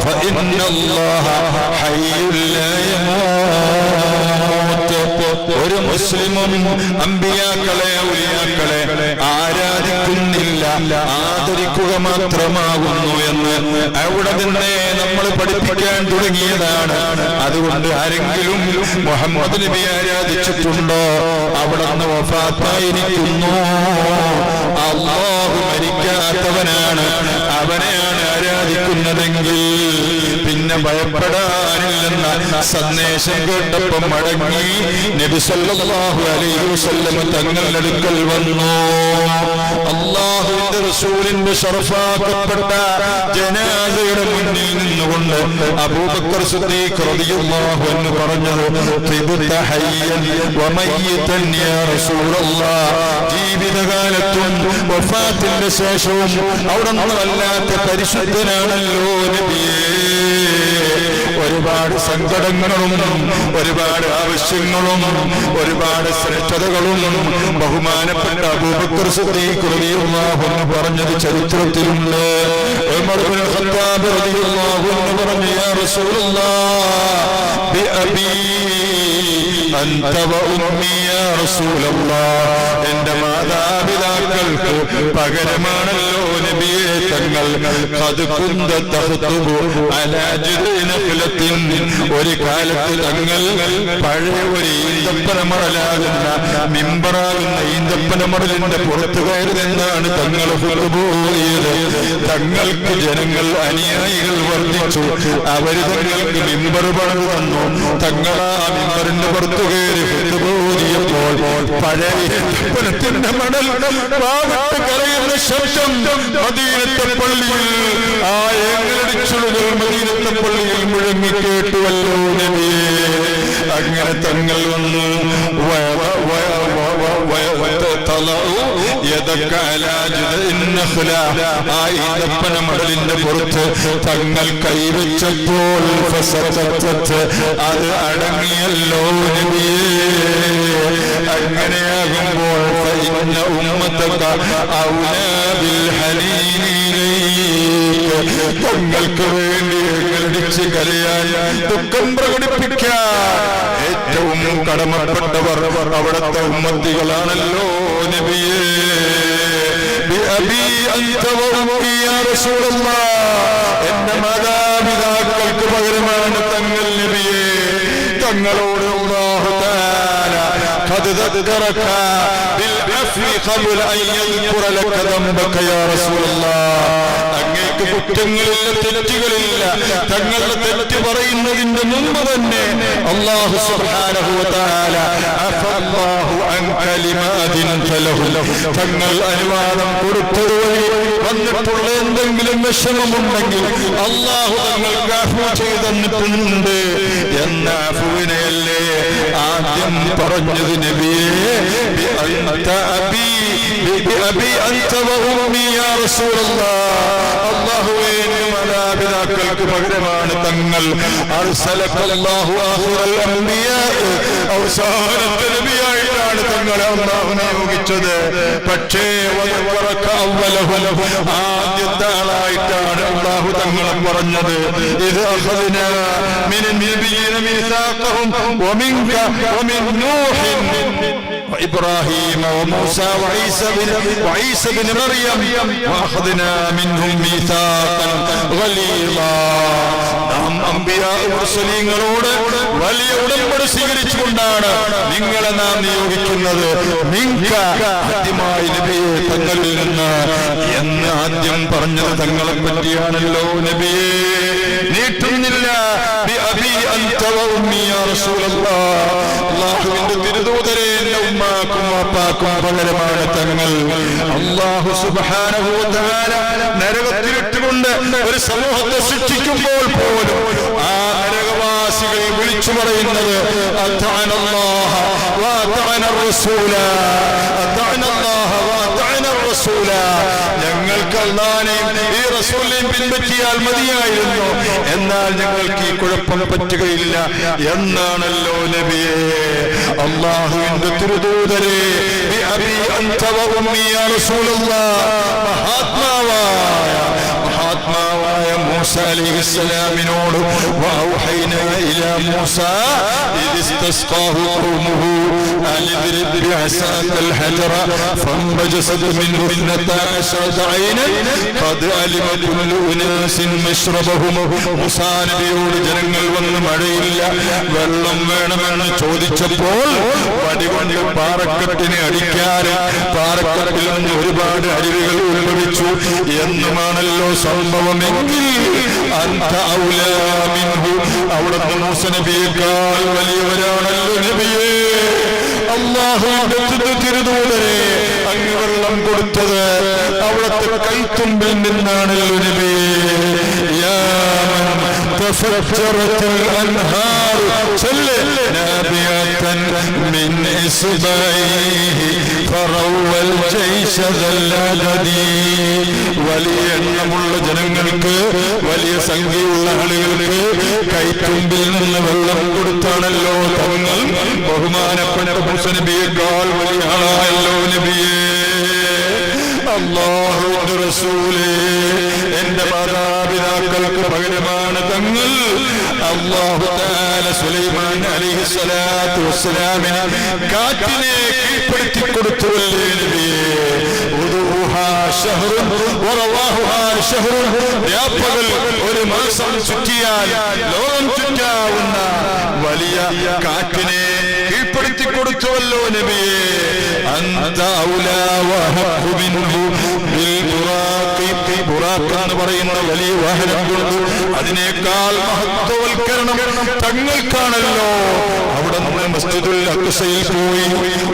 ഫഇന്നല്ലാഹ ഹയ്യുൻ ലാ യമൂത്. ഒരു മുസ്ലിമും അമ്പിയാക്കളെ, ഔലിയാക്കളെ ആരാധിക്കുന്നില്ല, ആദരിക്കുക മാത്രമാകുന്നു എന്ന് അവിടെ നിന്നേ നമ്മൾ പഠിപ്പിക്കാൻ തുടങ്ങിയതാണ്. അതുകൊണ്ട് ആരെങ്കിലും മുഹമ്മദ് നബി ആരാധിച്ചിട്ടുണ്ടോ? അവിടെ നിന്ന് വഫാത്തായിരിക്കുന്നു. അല്ലാഹു മരിക്കാത്തവനാണ്, അവനെയാണ് ആരാധിക്കുന്നതെങ്കിൽ പിന്നെ പിന്നെ ഭയപ്പെടാനില്ലെന്ന സന്ദേശം കേട്ടപ്പോൾ മടങ്ങി നബി സല്ലല്ലാഹു അലൈഹി വസല്ലം തങ്ങളുടെ അടുക്കൽ വന്നു. അല്ലാഹുവിന്റെ റസൂലിന്റെ ശറഫാക്കപ്പെട്ട ജനാസയുടെ മുന്നിൽ നിന്നുകൊണ്ട് അബൂബക്കർ സിദ്ദീഖ് റളിയല്ലാഹു അൻഹു പറഞ്ഞത്, തിബ്ത ഹയ്യൻ വമയ്യിതൻ യാ റസൂലല്ലാഹ്. ജീവിതകാലത്തും വഫാത്തിന്റെ ശേഷവും അവിടുന്ന് വല്ലാത്ത പരിശുദ്ധനാണല്ലോ നബിയേ. ഒരുപാട് സങ്കടങ്ങളും ഒരുപാട് ആവശ്യങ്ങളും ഒരുപാട് ശ്രേഷ്ഠതകളും ബഹുമാനപ്പെട്ട അബൂബക്കർ സിദ്ദീഖ് റളിയല്ലാഹു അൻഹു പറഞ്ഞത് ചരിത്രത്തിലുണ്ട്. ഉമർ ഇബ്നുൽ ഖത്താബ് റളിയല്ലാഹു അൻഹു പറഞ്ഞു, യാ റസൂലല്ലാഹ് ബിഅബീ അൻത വഉമ്മി യാ റസൂലല്ലാഹ്. എന്റെ മാതാപിതാക്കൾക്ക് പകരമാണല്ലോ നബിയേ തങ്ങൾ. ഖദ് കുന്ത തഖ്തുബു അലാ ജിദ്ഇ നഖ്ലത്തിൻ. ഒരു കാലത്ത് തങ്ങൾ പഴയ ഒരു ഈന്തപ്പനമടലാകുന്ന മിമ്പറാകുന്ന ഈന്തപ്പനമടലിന്റെ പുറത്തു കയറുന്നതാണ് തങ്ങൾ ഹുതുബോയത്. തങ്ങൾക്ക് ജനങ്ങൾ അനുയായികൾ വർദ്ധിച്ചു. അവര് തങ്ങൾക്ക് മിമ്പർ പണിതു തന്നു. തങ്ങൾ ആ മിമ്പറിന്റെ പുറത്തു കയറി ഹുതുബോദിയപ്പോൾ പഴയ ഈന്തപ്പനത്തിന്റെ മടൽ വാവിട്ട് കരയുന്ന ശബ്ദം മദീനത്തെ പള്ളിയിൽ, ആ ഏങ്ങലടിച്ചുളുകൾ മദീനത്തെ പള്ളിയിൽ മുഴങ്ങി കേട്ടുവല്ലോ നബിയേ. അങ്ങനെ തങ്ങൾ വന്നു. ആ ഈന്തപ്പന മടലിന്റെ പുറത്ത് തങ്ങൾ കൈവച്ചപ്പോൾ അത് അടങ്ങിയല്ലോ നബിയേ. അങ്ങനെയാകുമ്പോൾ തങ്ങൾക്ക് വേണ്ടി കരടിച്ച് കരയാൻ ദുഃഖം പ്രകടിപ്പിക്കാൻ ഏറ്റവും കടമപ്പെട്ടവർ അവിടുത്തെ ഉമ്മത്തികളാണല്ലോ നബിയേ. എന്റെ മാതാപിതാക്കൾക്ക് പകരമാണ് തങ്ങൾ നബിയേ. തങ്ങളോട് അല്ലാഹു തആല ഖദ് ദക്കറക ബിൽ അഫ്വി ഖബല അൻ യദ്കുറ ലക ദംബക യാ റസൂലല്ലാഹ്. അങ്ങേക്ക് കുറ്റങ്ങളില്ല, തെറ്റുകളില്ല. തങ്ങളുടെ തെറ്റ് പറയുന്നതിന്റെ മുമ്പ് തന്നെ അല്ലാഹു സുബ്ഹാനഹു വ തആല അഫല്ലാഹു അൻ കലിമാതിൻ ഫലഹു. തങ്ങൾ അനുവാദം കൊടുത്തത് വഴി വന്നിട്ടുള്ള എന്തെങ്കിലും വിഷമമുണ്ടെങ്കിൽ അല്ലാഹു തങ്ങൾക്ക് അഫ്വ ചെയ്തിട്ടുണ്ട് എന്ന അഫ്വിനെയല്ലേ ആദ്യം പറഞ്ഞത് നബിയേ. അൻത അബീ ബിഅബീ അൻത വഉമ്മി യാ റസൂലല്ലാഹ്. അല്ലാഹുവേ, എന്റെ മാതാപിതാക്കൾക്ക് പകരമാണ് തങ്ങൾ. അർസലകല്ലാഹു ആഖിറൽ അംബിയാ. അവസാനത്തെ നബിയായിട്ടാണ് തങ്ങളെ അല്ലാഹു നിയോഗിച്ചത്. പക്ഷേ ആദ്യത്തെ ആളായിട്ടാണ് അല്ലാഹു തങ്ങളെ പറഞ്ഞത്. ഇത് അഖദ്നാ മിനൻ നബിയ്യിന മീസാഖഹും വമിൻക വമിൻ നൂഹിൻ وإبراهيم وموسى وعيسى بن مريم وأخذنا منهم ميثاقا غليظا. നാം അംബിയാ മുർസലീങ്ങളോട് വലിയ ഉടമ്പടി സ്വീകരിച്ചുകൊണ്ടാണ് നിങ്ങളെ നാം നിയോഗിക്കുന്നത്. ആദ്യമായി നബിയെ തങ്ങളിൽ നിന്ന് എന്ന് ആദ്യം പറഞ്ഞത് തങ്ങളെ പറ്റിയാണല്ലോ നബിയെ. നീട്ടുന്നില്ല. അല്ലാഹുവിന്റെ തിരുദൂതരെ, എന്റെ ഉമ്മാക്കും വാപ്പാക്കും പകരമാണ് തങ്ങൾ. അല്ലാഹു സുബ്ഹാനഹു വ തആല നരകത്തിലിട്ടുകൊണ്ട് ഒരു സമൂഹത്തെ ശിക്ഷിക്കുമ്പോൾ പോലും ആ നരകവാസികൾ വിളിച്ചു പറയുന്നത് അത്തഅനല്ലാഹ വ അത്തഅനർ റസൂല, അത്തഅനല്ലാഹ വ അത്തഅനർ റസൂല. ഞങ്ങൾക്ക് അല്ലാഹുവിനെയും ഈ റസൂലിനെയും പിൻപറ്റിയാൽ മതിയായിരുന്നു, എന്നാൽ ഞങ്ങൾക്ക് ഈ കുഴപ്പം പറ്റുകയില്ല എന്നാണല്ലോ നബിയേ. അല്ലാഹുവിന്റെ തിരുദൂതരെ, മഹാത്മാവായ മൂസ അലൈഹിസ്സലാമിനോട് വഔഹൈനാ ഇലാ മൂസ ഇദ് استسقاه قومه أن اضرب بعصاك الحجر فانبجست منه 12 عينا قد علم كل أناس مشربهم. മൂസാ നബിയോട് ജനങ്ങൾ വന്ന് മഴയില്ല, വെള്ളം വേണമെന്ന് ചോദിച്ചപ്പോൾ വടികൊണ്ട് പാറക്കെട്ടിനെ അടിക്കാൻ പാറക്കെട്ടിൽ നിന്ന് ഒരുപാട് അരുവികൾ ഉത്ഭവിച്ചു എന്നുമാണല്ലോ സംഭവമെങ്കിൽ അൻത ഔലാ മിൻഹു, അവിടുത്തെ മൂസാ നബിയേക്കാൾ വലിയവരാണല്ലോ നബിയേ. അല്ലാഹുവിന്റെ തിരുദൂതരെ അങ്ങ് വെള്ളം കൊടുത്തത് അവിടുത്തെ കൈത്തുമ്പിൽ നിന്നാണല്ലോ നബിയേ. യാ മൻ തഫജ്ജറത് അൻഹാർ നാബിയതൻ മിൻ ഇസ്ബൈഹി ഫറവൽ ജൈശ ദല്ലദി. വലിയ എണ്ണമുള്ള ജനങ്ങൾക്ക്, വലിയ സംഖ്യയുള്ള ആളുകൾക്ക് കൈത്തുമ്പിൽ നിന്ന് വെള്ളം കൊടുത്താണല്ലോ തങ്ങൾ ബഹുമാനപ്പെട്ട മൂസാ നബിയേക്കാൾ വലിയ ആളായല്ലോ നബിയേ. അല്ലാഹുവിന്റെ റസൂലേ, എന്റെ മാതാപിതാക്കൾക്ക് പകരമാണ് തങ്ങൾ. അല്ലാഹു തആല സുലൈമാൻ അലൈഹിസ്സലാത്തു വസ്സലാമിനെ കാറ്റിനെ കീഴ്പ്പെടുത്തി കൊടുത്തുവല്ലേ നബിയേ. ഉദൂഹാ ശഹ്റുൻ വറവാഹുഹാ ശഹ്റുൻ, രാപ്പകൽ ഒരു മാസം ചുറ്റിയാൽ ലോകം ചുറ്റാവുന്ന വലിയ കാറ്റിനെ കീഴ്പ്പെടുത്തി കൊടുത്തുവല്ലോ നബിയേ. അൻത ഔലാ വഹഖു മിൻഹു ബിൽ ബുറാഖി, ബുറാഖാണ് പറയുന്ന വലിയ വാഹനം കൊണ്ട് അതിനേക്കാൾ മഹത്വവൽക്കരണം തങ്ങൾക്കാണല്ലോ. അവിടെ നിന്ന് മസ്ജിദുൽ അഖ്സയിൽ പോയി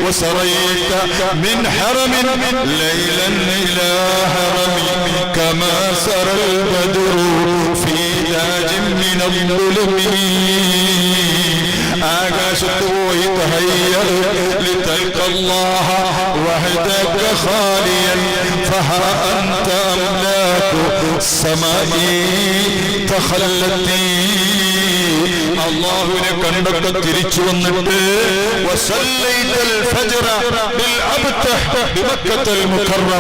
വസറൈത മിൻ ഹറമിൻ ലൈലൻ ഇലാ ഹറമി കമാ സറൽ ബദ്റു ഫീ ദാജിൻ മിനൽ ദുലുമി. ആകാശത്ത് പോയി തഹയ്യർ ലിതൽഖ അല്ലാഹ വഹദക ഖാലിയൻ ഫഹാ അൻത അംലാകു സമാഇ തഖല്ലതി. അല്ലാഹുവിനെ കണ്ടൊക്കെ തിരിച്ചു വന്നിട്ട് വസല്ലൈതൽ ഫജ്റ ബിൽ അബ്തഹ് ബിമക്കത്തുൽ മുകറമ,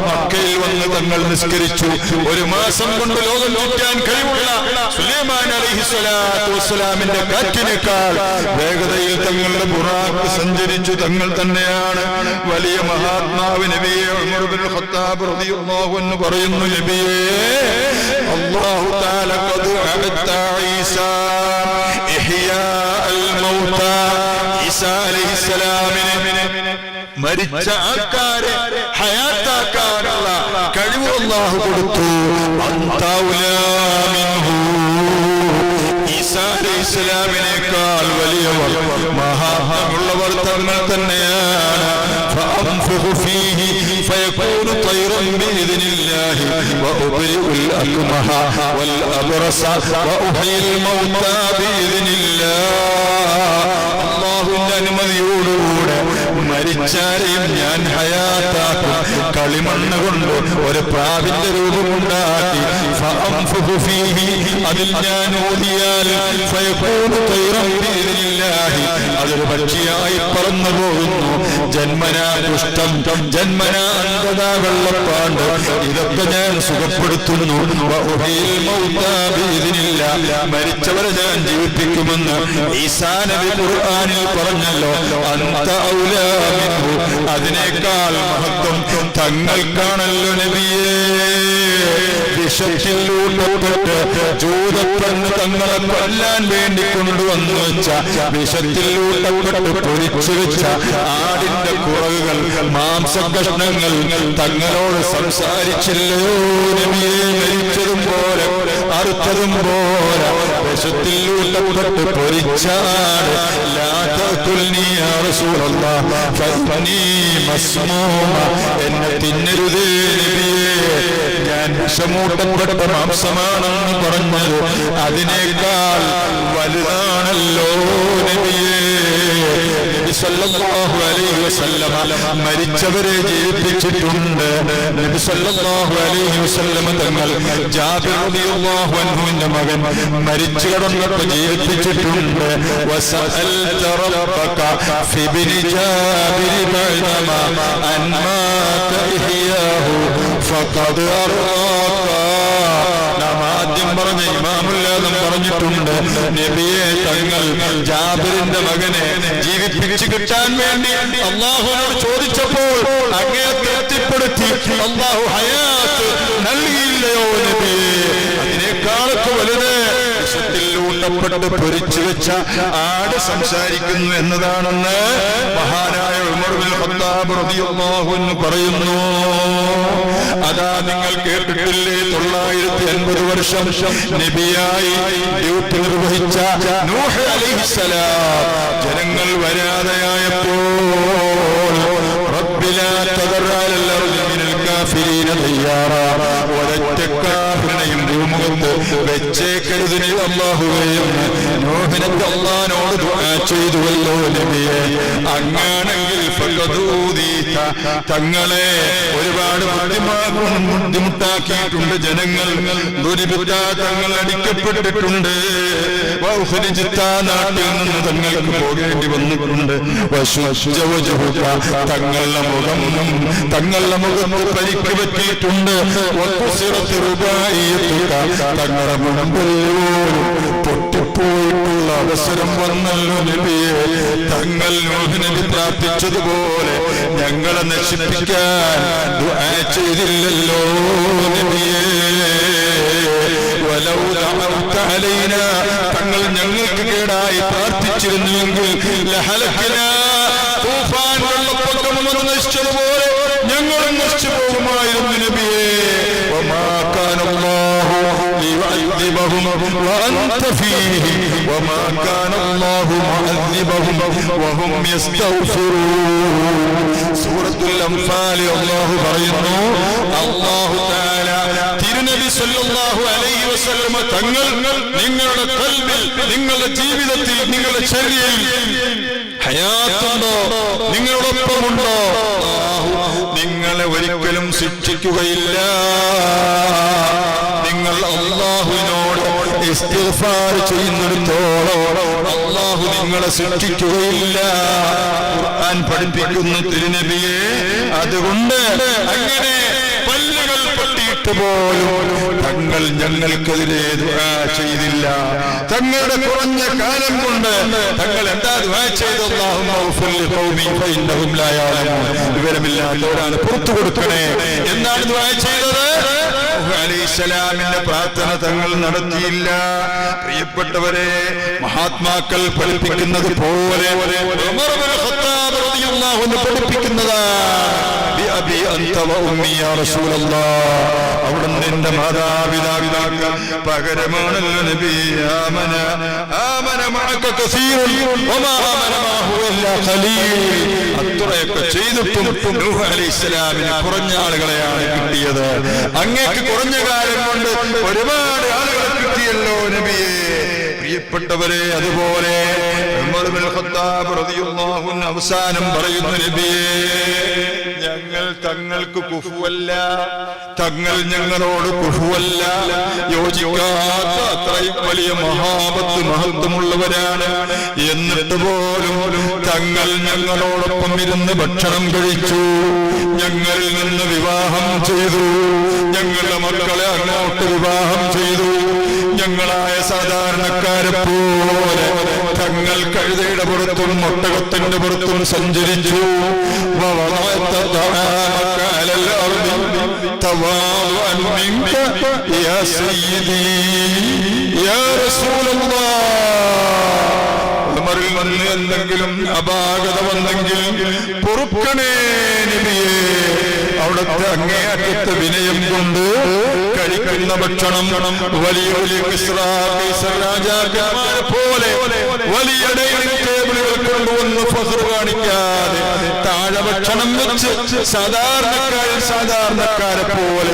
മക്കയിൽ വന്ന് തങ്ങൾ നിസ്കരിച്ചു. ഒരു മാസം കൊണ്ട് ലോകം ചുറ്റാൻ കഴിവുള്ള സുലൈമാൻ അലൈഹിസ്സലാത്തു വസ്സലാമിന്റെ കാറ്റിനേക്കാൾ വേഗതയിൽ തങ്ങളുടെ ബുറാഖ് സഞ്ചരിച്ചു. തങ്ങൾ തന്നെയാണ് വലിയ മഹാത്മാവ് നബിയെ. ഉമർ ഇബ്നുൽ ഖത്താബ് റളിയല്ലാഹു അൻഹു പറയുന്നു, നബിയേ അല്ലാഹു തആല ഖദ് അഅത ഈസാ ഇഹ്യാ അൽ മൗതാ. ഈസാ അലൈഹിസ്സലാമിനെ മരിച്ച ആൾക്കാരെ ഹയാത്താക്കാനുള്ള കഴിവ് അല്ലാഹു കൊടുത്തു. അൻത ഔലാ മിൻഹു, ഈസാ അലൈഹിസ്സലാമിനേക്കാൾ വലിയവർ മഹാത്മ്യമുള്ളവർ തങ്ങൾ തന്നെയാണ്. فأنفخ فيه فيكون طيرا بإذن الله وأبرئ الأكمه والأبرص وأحيي الموتى بإذن الله. അല്ലാഹുവിന്റെ അനുമതിയോടുകൂടെ മരിച്ചാരെയും ഞാൻ ഹയാത്താക്കും. കളിമണ്ണ് കൊണ്ട് ഒരു പ്രാവിന്റെ രൂപമുണ്ടാക്കി ഫഅൻഫുഖു ഫീഹി, അതിൽ ഞാൻ ഊതിയാൽ ഫയകൂനു തൈറൻ ബിഇദ്നില്ലാഹി, അതൊരു പക്ഷിയായി പറന്നു പോകുന്നു. ജന്മനാ കുഷ്ഠം, ജന്മനാ അന്ധത, വെള്ളപ്പാണ്ട്, ഇതൊക്കെ ഞാൻ സുഖപ്പെടുത്തുന്നു. വഉഹീൽ മൗതാ ബിഇദ്നില്ലാഹി, മരിച്ചവരെ ഞാൻ ജീവിപ്പിക്കുമെന്ന് ഈസാ നബി ഖുർആനിൽ പറഞ്ഞല്ലോ. അൻത ഔലാ മിൻഹു, അതിനേക്കാൾ മഹത്വം തങ്ങൾക്കാണല്ലോ നബിയേ. വിഷത്തിലൂട്ടപ്പെട്ട് ജൂതപ്പെണ്ണ് തങ്ങളെ കൊല്ലാൻ വേണ്ടി കൊണ്ടുവന്നു വെച്ച വിഷത്തിലൂട്ടപ്പെട്ട് പൊരിച്ചു വെച്ച ആടിന്റെ കുറവുകൾ, മാംസകഷ്ണങ്ങൾ തങ്ങളോട് സംസാരിച്ചില്ലയോ നബിയെ? മരിച്ചതും പോലെ അറുത്തതും പോലെ വിഷത്തിലൂട്ടപ്പെട്ട് പൊരിച്ചാട് എന്നെ തിന്നരുതേ നബിയേ, ഞാൻ വിഷമൂട്ടപ്പെട്ട മാംസമാണെന്ന് പറഞ്ഞത് അതിനേക്കാൾ വലുതാണല്ലോ നബിയേ. നബി സല്ലല്ലാഹു അലൈഹി വസല്ലമ മരിച്ചവരെ ജീവിപ്പിച്ചിട്ടുണ്ട്. നബി സല്ലല്ലാഹു അലൈഹി വസല്ലമ തങ്ങൾ ജാബിർ റളിയല്ലാഹു അൻഹുവിന്റെ മകൻ മരിച്ചു കിടന്നപ്പോൾ ജീവിപ്പിച്ചിട്ടുണ്ട്. വസഅൽത റബ്ബക ഫി ബിനി ജാബിർ ബഅദമാ അൻ മാത ഇഹ്യാഹു ഫഖദ് അറാക. നാം ആദ്യം പറഞ്ഞ ഇമാമുല്ലാദം പറഞ്ഞിട്ടുണ്ട്, നബിയെ തങ്ങൾ ജാബിറിന്റെ മകനെ ജീവിപ്പിച്ചു കിട്ടാൻ വേണ്ടി അല്ലാഹുവിനോട് ചോദിച്ചപ്പോൾ അങ്ങേ തൃപ്തിപ്പെടുത്തി അല്ലാഹു ഹയാത്ത് നൽകിയില്ലയോ നബിയെ? അതിനേക്കാളൊക്കെ വലുത് ൂട്ടപ്പെട്ട് പൊരിച്ചു വെച്ച ആട് സംസാരിക്കുന്നു എന്നതാണെന്ന് മഹാനായ ഉമർ ബിൻ ഖത്താബ് റളിയല്ലാഹു അൻഹു പറയുന്നു. അതാ നിങ്ങൾ കേട്ടിട്ടില്ലേ, 950 വർഷം നബിയായി ഡ്യൂട്ടി നിർവഹിച്ച നൂഹ് അലൈഹിസ്സലാം ജനങ്ങൾ വരാതെയായപ്പോൾ റബ്ബിലാ തദർ അലൽ അർളി മിനൽ കാഫിരീന ദയ്യാറാ, ഒരൊറ്റ കാഫിറിനെയും ഭൂമുഖത്ത് വെച്ചേക്കരുതിന് അല്ലാഹുവേ നൂഹിനക്ക് അല്ലാഹുവിനോട് ദുആ ചെയ്തുവല്ലോ നബിയെ. അങ്ങാണെങ്കിൽ ഫഖദൂദീത, തങ്ങളെ ഒരുപാട് ബുദ്ധിമുട്ടാക്കിയിട്ടുണ്ട് ജനങ്ങൾ, തങ്ങൾ അടിക്കപ്പെട്ടിട്ടുണ്ട്. നാട്ടിൽ നിന്ന് തങ്ങൾക്ക് പോകേണ്ടി വന്നിട്ടുണ്ട്. തങ്ങളുടെ മുഖത്ത് പരിക്ക് പറ്റിയിട്ടുണ്ട്. തങ്ങളുടെ മുൻപിൽ പൊട്ടിപ്പോയിട്ടുള്ള അവസരം വന്നല്ലോ നബിയെ. തങ്ങൾ നൂഹ് നബി പ്രാർത്ഥിച്ചതുപോലെ ഞങ്ങളെ നശിപ്പിക്കാൻ ദുആ ചെയ്തില്ലല്ലോ നബിയെ. വലൗ ദഅവത അലൈനാ, തങ്ങൾ ഞങ്ങൾക്ക് കേടായി പ്രാർത്ഥിച്ചിരുന്നുവെങ്കിൽ ലഹലകനാ, തൂഫാൻ വെള്ളപ്പൊക്കം വന്ന് നശിച്ചതുപോലെ ഞങ്ങളും നശിച്ചു പോകുമായിരുന്നു നബിയെ. വമാ കാനല്ലാഹു ലിയുഅദ്ദിബഹും വഅൻത ഫീഹിം വമാ കാനല്ലാഹു മുഅദ്ദിബഹും വഹും യസ്തഗ്ഫിറൂൻ. സൂറത്തുൽ അൻഫാലിൽ അല്ലാഹു പറയുന്നു, അല്ലാഹു തആല തിരുനബി സല്ലല്ലാഹു അലൈഹി വസല്ലം തങ്ങൾ നിങ്ങളുടെ ഖൽബിൽ, നിങ്ങളുടെ ജീവിതത്തിൽ, നിങ്ങളുടെ ശരീരത്തിൽ ഹയാത്തുണ്ടോ, നിങ്ങളോടൊപ്പമുണ്ടോ, നിങ്ങളെ ഒരിക്കലും ശിക്ഷിക്കുകയില്ല. നിങ്ങൾ അല്ലാഹുവിനോട് ഇസ്തിഗ്ഫാർ ചെയ്യുന്നിടത്തോളം അല്ലാഹു നിങ്ങളെ ശിക്ഷിക്കുകയില്ല. ഖുർആൻ പഠിപ്പിക്കുന്നു തിരുനബിയെ. അതുകൊണ്ട് അങ്ങനെ പല്ലുകൾ പൊട്ടിയിട്ട് പോലും തങ്ങൾ ഞങ്ങൾക്കെതിരെ ദുആ ചെയ്തില്ല. തങ്ങളുടെ കുറഞ്ഞ കാലം കൊണ്ട് തങ്ങൾ എന്താ ദുആ ചെയ്തത്? അല്ലാഹുമ്മ ഗ്ഫിർ ലിഖൗമി ഫഇന്നഹും ലാ യഅലമൂൻ, വിവരമില്ലാത്തവരാണ്, പുറത്തു കൊടുക്കണേ എന്നാണ് ദുആ ചെയ്തത്. നൂഹ് അലൈഹിസ്സലാമിന്റെ പ്രാർത്ഥന തങ്ങൾ നടത്തിയില്ല. പ്രിയപ്പെട്ടവരെ, മഹാത്മാക്കൾ പഠിപ്പിക്കുന്നത് പോലെ ഉമർ ഇബ്നു ഖത്താബ് റളിയല്ലാഹു അൻഹു പഠിപ്പിക്കുന്നതാണ്. ബിഅബി അൻത വഉമ്മി യാ റസൂലല്ലാഹ്, അവിടുന്ന് എന്റെ മാതാപിതാക്കൾക്ക് പകരമാണല്ലോ നബി. ആമന മഅക കസീറുൻ വമാ ആമന മഅഹു ഇല്ലാ ഖലീൽ. അത്രയൊക്കെ ചെയ്തിട്ടും നൂഹ് അലൈഹിസ്സലാമിന് കുറഞ്ഞ ആളുകളെയാണ് കിട്ടിയത്. അങ്ങേക്ക് കുറഞ്ഞ കാലം കൊണ്ട് ഒരുപാട് ആളുകളെ കിട്ടിയല്ലോ നബിയെ. പ്രിയപ്പെട്ടവരെ, അതുപോലെ ഉമർ ഇബ്നു ഖത്താബ് റളിയല്ലാഹു അൻഹു അവസാനം പറയുന്നു, നബിയെ ഞങ്ങൾ തങ്ങൾക്ക് കുഫുവല്ല, തങ്ങൾ ഞങ്ങളോട് കുഫുവല്ല, യോജിക്കാത്ത അത്രയും വലിയ മഹത്വമുള്ളവരാണ്. എന്നിട്ട് പോലും തങ്ങൾ ഞങ്ങളോടൊപ്പം ഇരുന്ന് ഭക്ഷണം കഴിച്ചു, ഞങ്ങളിൽ നിന്ന് വിവാഹം ചെയ്തു, ഞങ്ങളുടെ മക്കളെ അങ്ങോട്ട് വിവാഹം ചെയ്തു. ഞങ്ങളായ സാധാരണക്കാരെ പോലെ തങ്ങൾ കഴുതയുടെ പുറത്തും ഒട്ടകത്തിന്റെ പുറത്തും സഞ്ചരിച്ചു. എന്തെങ്കിലും അപാകത വന്നെങ്കിൽ പൊറുക്കണേ നബിയേ. അവിടുത്തെ അങ്ങേയറ്റത്തെ വിനയം കൊണ്ട് കഴിക്കുന്ന ഭക്ഷണം വലിയ വലിയ കൈസർ രാജാക്കന്മാരെ പോലെ വലിയ ഡൈനിങ് ടേബിളുകൾ കൊണ്ടുവന്ന് ഫഖർ കാണിക്കാതെ താഴെ ഭക്ഷണം വെച്ച് സാധാരണക്കാരെ പോലെ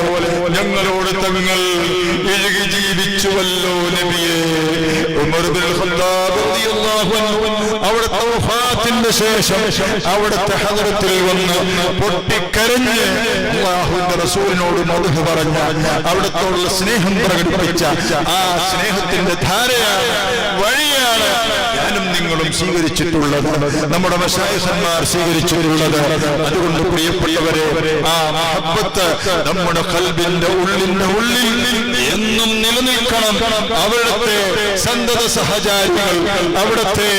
ഞങ്ങളോട് തങ്ങൾ ഇഴുകി ജീവിച്ചുവല്ലോ നബിയെ. ഉമർ ഇബ്നുൽ ഖത്താബ് റളിയല്ലാഹു അൻഹു അവിടുത്തെ വഫാത്തിന്റെ ശേഷം അവിടുത്തെ ഹദ്റത്തിൽ വന്ന് പൊട്ടിക്കരഞ്ഞ് അല്ലാഹുവിന്റെ റസൂലിനോട് മദ്ഹ് പറഞ്ഞ, അവിടുത്തോടുള്ള സ്നേഹം പ്രകടിപ്പിച്ച ആ സ്നേഹത്തിന്റെ ധാരയാണ്, വഴിയാണ് ഞാനും നിങ്ങൾ മുസ്ലിങ്ങളും സ്വീകരിച്ചിട്ടുള്ളത്, നമ്മുടെ മശായിഖന്മാർ സ്വീകരിച്ചിട്ടുള്ളത്. അതുകൊണ്ട് പ്രിയപ്പെട്ടവരെ, ആ മഹബ്ബത്ത് നമ്മുടെ ഖൽബിന്റെ ഉള്ളിൽ എന്നും നിലനിൽക്കണം. അവിടുത്തെ സന്തത സഹചാരികൾ, അവിടുത്തെ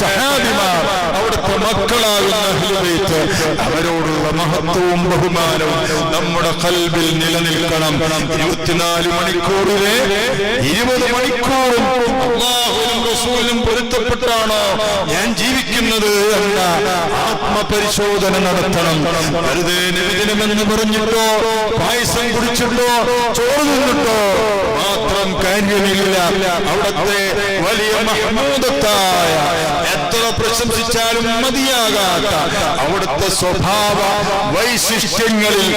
സഹാബിമാർ, അവിടുത്തെ മക്കളാകുന്ന അഹ്ലുൽ ബൈത്ത്, അവരോടുള്ള മഹത്വവും ബഹുമാനവും നമ്മുടെ ഖൽബിൽ നിലനിൽക്കണം. 24 മണിക്കൂറിലെ 20 മണിക്കൂറും അല്ലാഹുവിനും റസൂലിനും പൊരുത്തപ്പെട്ടാണോ ഞാൻ ജീവിക്കുന്നത് എന്ന ആത്മപരിശോധന നടത്തണം. വെറുതെ നിവേദനമെന്ന് പറഞ്ഞിട്ടോ, പായസം കുടിച്ചിട്ടോ, ചോറ് തിന്നിട്ടോ മാത്രം കാര്യമില്ല. അവിടുത്തെ വലിയ മഹ്മൂദത്തായ, എത്ര പ്രശംസിച്ചാലും മതിയാകാത്ത അവിടുത്തെ സ്വഭാവ വൈശിഷ്ട്യങ്ങളിൽ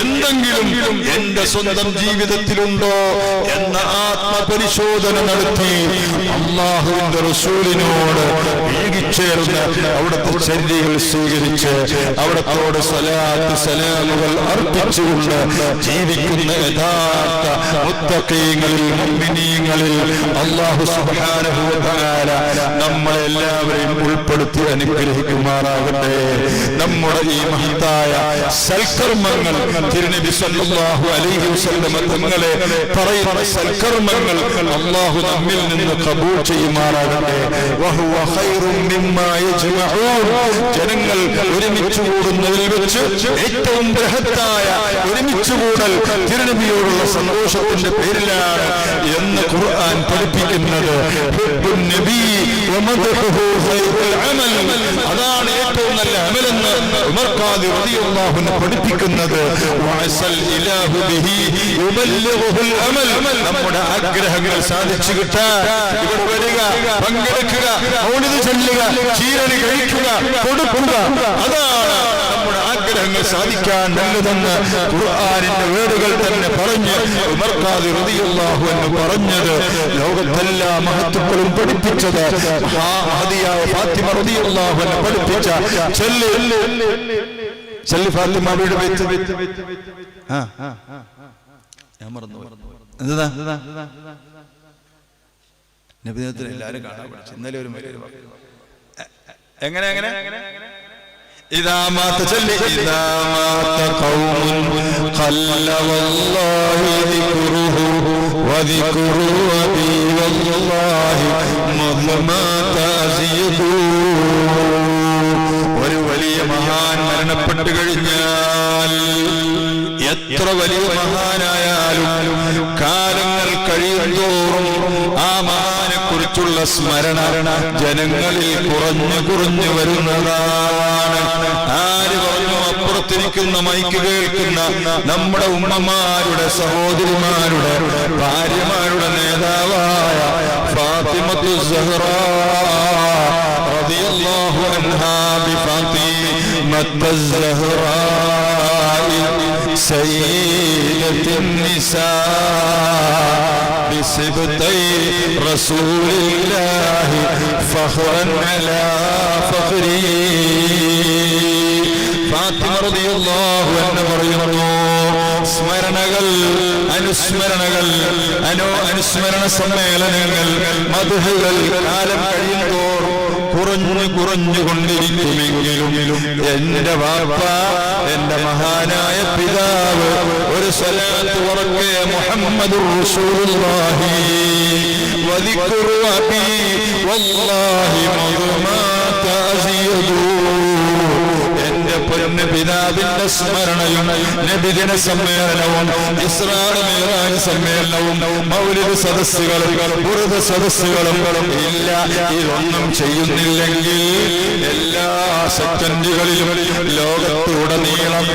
എന്തെങ്കിലും എന്റെ സ്വന്തം ജീവിതത്തിലുണ്ടോ എന്ന ആത്മപരിശോധന നടത്തി അല്ലാഹുവിന്റെ റസൂലിനോട് ഇഴുകിച്ചേർന്ന് അവിടുത്തെ ചര്യകൾ സ്വീകരിച്ച് അവിടത്തോട് സ്വലാത്ത് സലാമുകൾ അർപ്പിച്ചുകൊണ്ട് ജീവിക്കുന്ന യഥാർത്ഥ മുത്തഖീങ്ങളിൽ, മുഅ്മിനീങ്ങളിൽ അല്ലാഹു സുബ്ഹാനഹു വ തആല നമ്മളെല്ലാവരെയും ഉൾപ്പെടുത്തി അനുഗ്രഹിക്കുമാറാകട്ടെ. നമ്മുടെ ഈ മഹത്തായ സൽക്കർമ്മങ്ങൾ, തിരുനബി സല്ലല്ലാഹു അലൈഹി വസല്ലം തങ്ങളെ പറയുന്ന സൽക്കർമ്മങ്ങൾ അല്ലാഹു നമ്മിൽ നിന്ന് ഖബൂൽ ചെയ്യുമാറാകട്ടെ. വഹുവ ഖൈറും മിമ്മാ യജ്മഊൻ. ജനങ്ങൾ ഒരുമിച്ച് കൂടുന്നതിൽ വെച്ച് ഏറ്റവും ബൃഹത്തായ ഒരുമിച്ച് കൂടൽ തിരുനബിയോടുള്ള സന്തോഷത്തിന്റെ പേരിലാണ് എന്ന് ഖുർആൻ പഠിപ്പിക്കുന്നത്. ഹുബ്ബുൻ നബി വമദ്ഹുഹു ഖൈറുൽ അമൽ. അതാണ് ഏറ്റവും നല്ല അമലെന്ന് ഉമർ ഖാദി റളിയല്ലാഹു അൻഹു പഠിപ്പിക്കുന്നത്. വഅസൽ ഇലാഹു ബിഹി യുബല്ലിഗുൽ അമൽ. നമ്മുടെ ആഗ്രഹങ്ങൾ സാധിച്ചു കിട്ടാൻ ഇവിടെ വരിക, പങ്കെടുക്കുക, മൗലിദ് ചൊല്ലുക, ചീരണി കഴിക്കുക, കൊടുക്കുക, അതാണ് നമ്മുടെ ആഗ്രഹങ്ങൾ സാധിക്കാൻ നല്ലതെന്ന് ഖുർആനിന്റെ വേടുകൾ തന്നെ പറഞ്ഞ് ഉമർ ഖാദി റളിയല്ലാഹു അൻഹു പറഞ്ഞത്. ലോകത്തെല്ലാ മഹത്തുക്കളും പഠിപ്പിച്ചത് മഹാമഹദിയായ ഫാത്തിമ റളിയല്ലാഹു അൻഹ പഠിപ്പിച്ച ചൊല്ലി ഫാത്തിമയുടെ ബൈത്ത്. ഞാൻ മറന്നു എന്താ നബിദിനത്തിൽ എല്ലാവരും കാണാൻ പഠിച്ചു. ഇന്നലെ ഒരു എങ്ങനെ إذا مات قوم قل والله ذكره وذكر أبي والله مذ مات أزيده. ഒരു വലിയ മഹാൻ മരണപ്പെട്ടു കഴിഞ്ഞാൽ, എത്ര വലിയ മഹാനായാലും കാലങ്ങൾ കഴിയുന്തോറും ആ മഹാനെ കുറിച്ചുള്ള സ്മരണ ജനങ്ങളിൽ കുറഞ്ഞു വരുന്നതാണ്. ആര് പറഞ്ഞു? അപ്പുറത്തിരിക്കുന്ന മൈക്ക് കേൾക്കുന്ന നമ്മുടെ ഉമ്മമാരുടെ, സഹോദരിമാരുടെ, ഭാര്യമാരുടെ നേതാവായ ഫാത്തിമത്തു സഹ്റ റളിയല്ലാഹു അൻഹാ ബിഫാത്തിമത്തു സഹ്റ سيدة النساء بسبطي رسول الله فخرا على فخري. ഫാത്തിമ റളിയല്ലാഹു അൻഹ പറയുന്നു, സ്മരണകൾ, അനുസ്മരണ സമ്മേളനങ്ങൾ, മദ്ഹുകൾ കാലം കഴിയുമ്പോൾ കുറഞ്ഞുകൊണ്ടിരിക്കുമെങ്കിലും എന്റെ വാപ്പ, എന്റെ മഹാനായ പിതാവ് ഒരു സ്വലാത്ത് ഉറക്കെ മുഹമ്മദുർ റസൂലുള്ളാഹി വദിക്റു അബി വല്ലാഹി മദ്മാ തഅസിയദു. എന്റെ പൊന്ന പിതാവിന്റെ സ്മരണയും നബിദിന സമ്മേളനവും ഇസ്രാ മിഅ്റാജ് സമ്മേളനവും മൗലിദ് സദസ്സുകളും ബുർദ സദസ്സുകളും ഇല്ല, ഇതൊന്നും ചെയ്യുന്നില്ലെങ്കിൽ എല്ലാ സെക്കൻഡുകളിലും ലോകത്തുടനീളം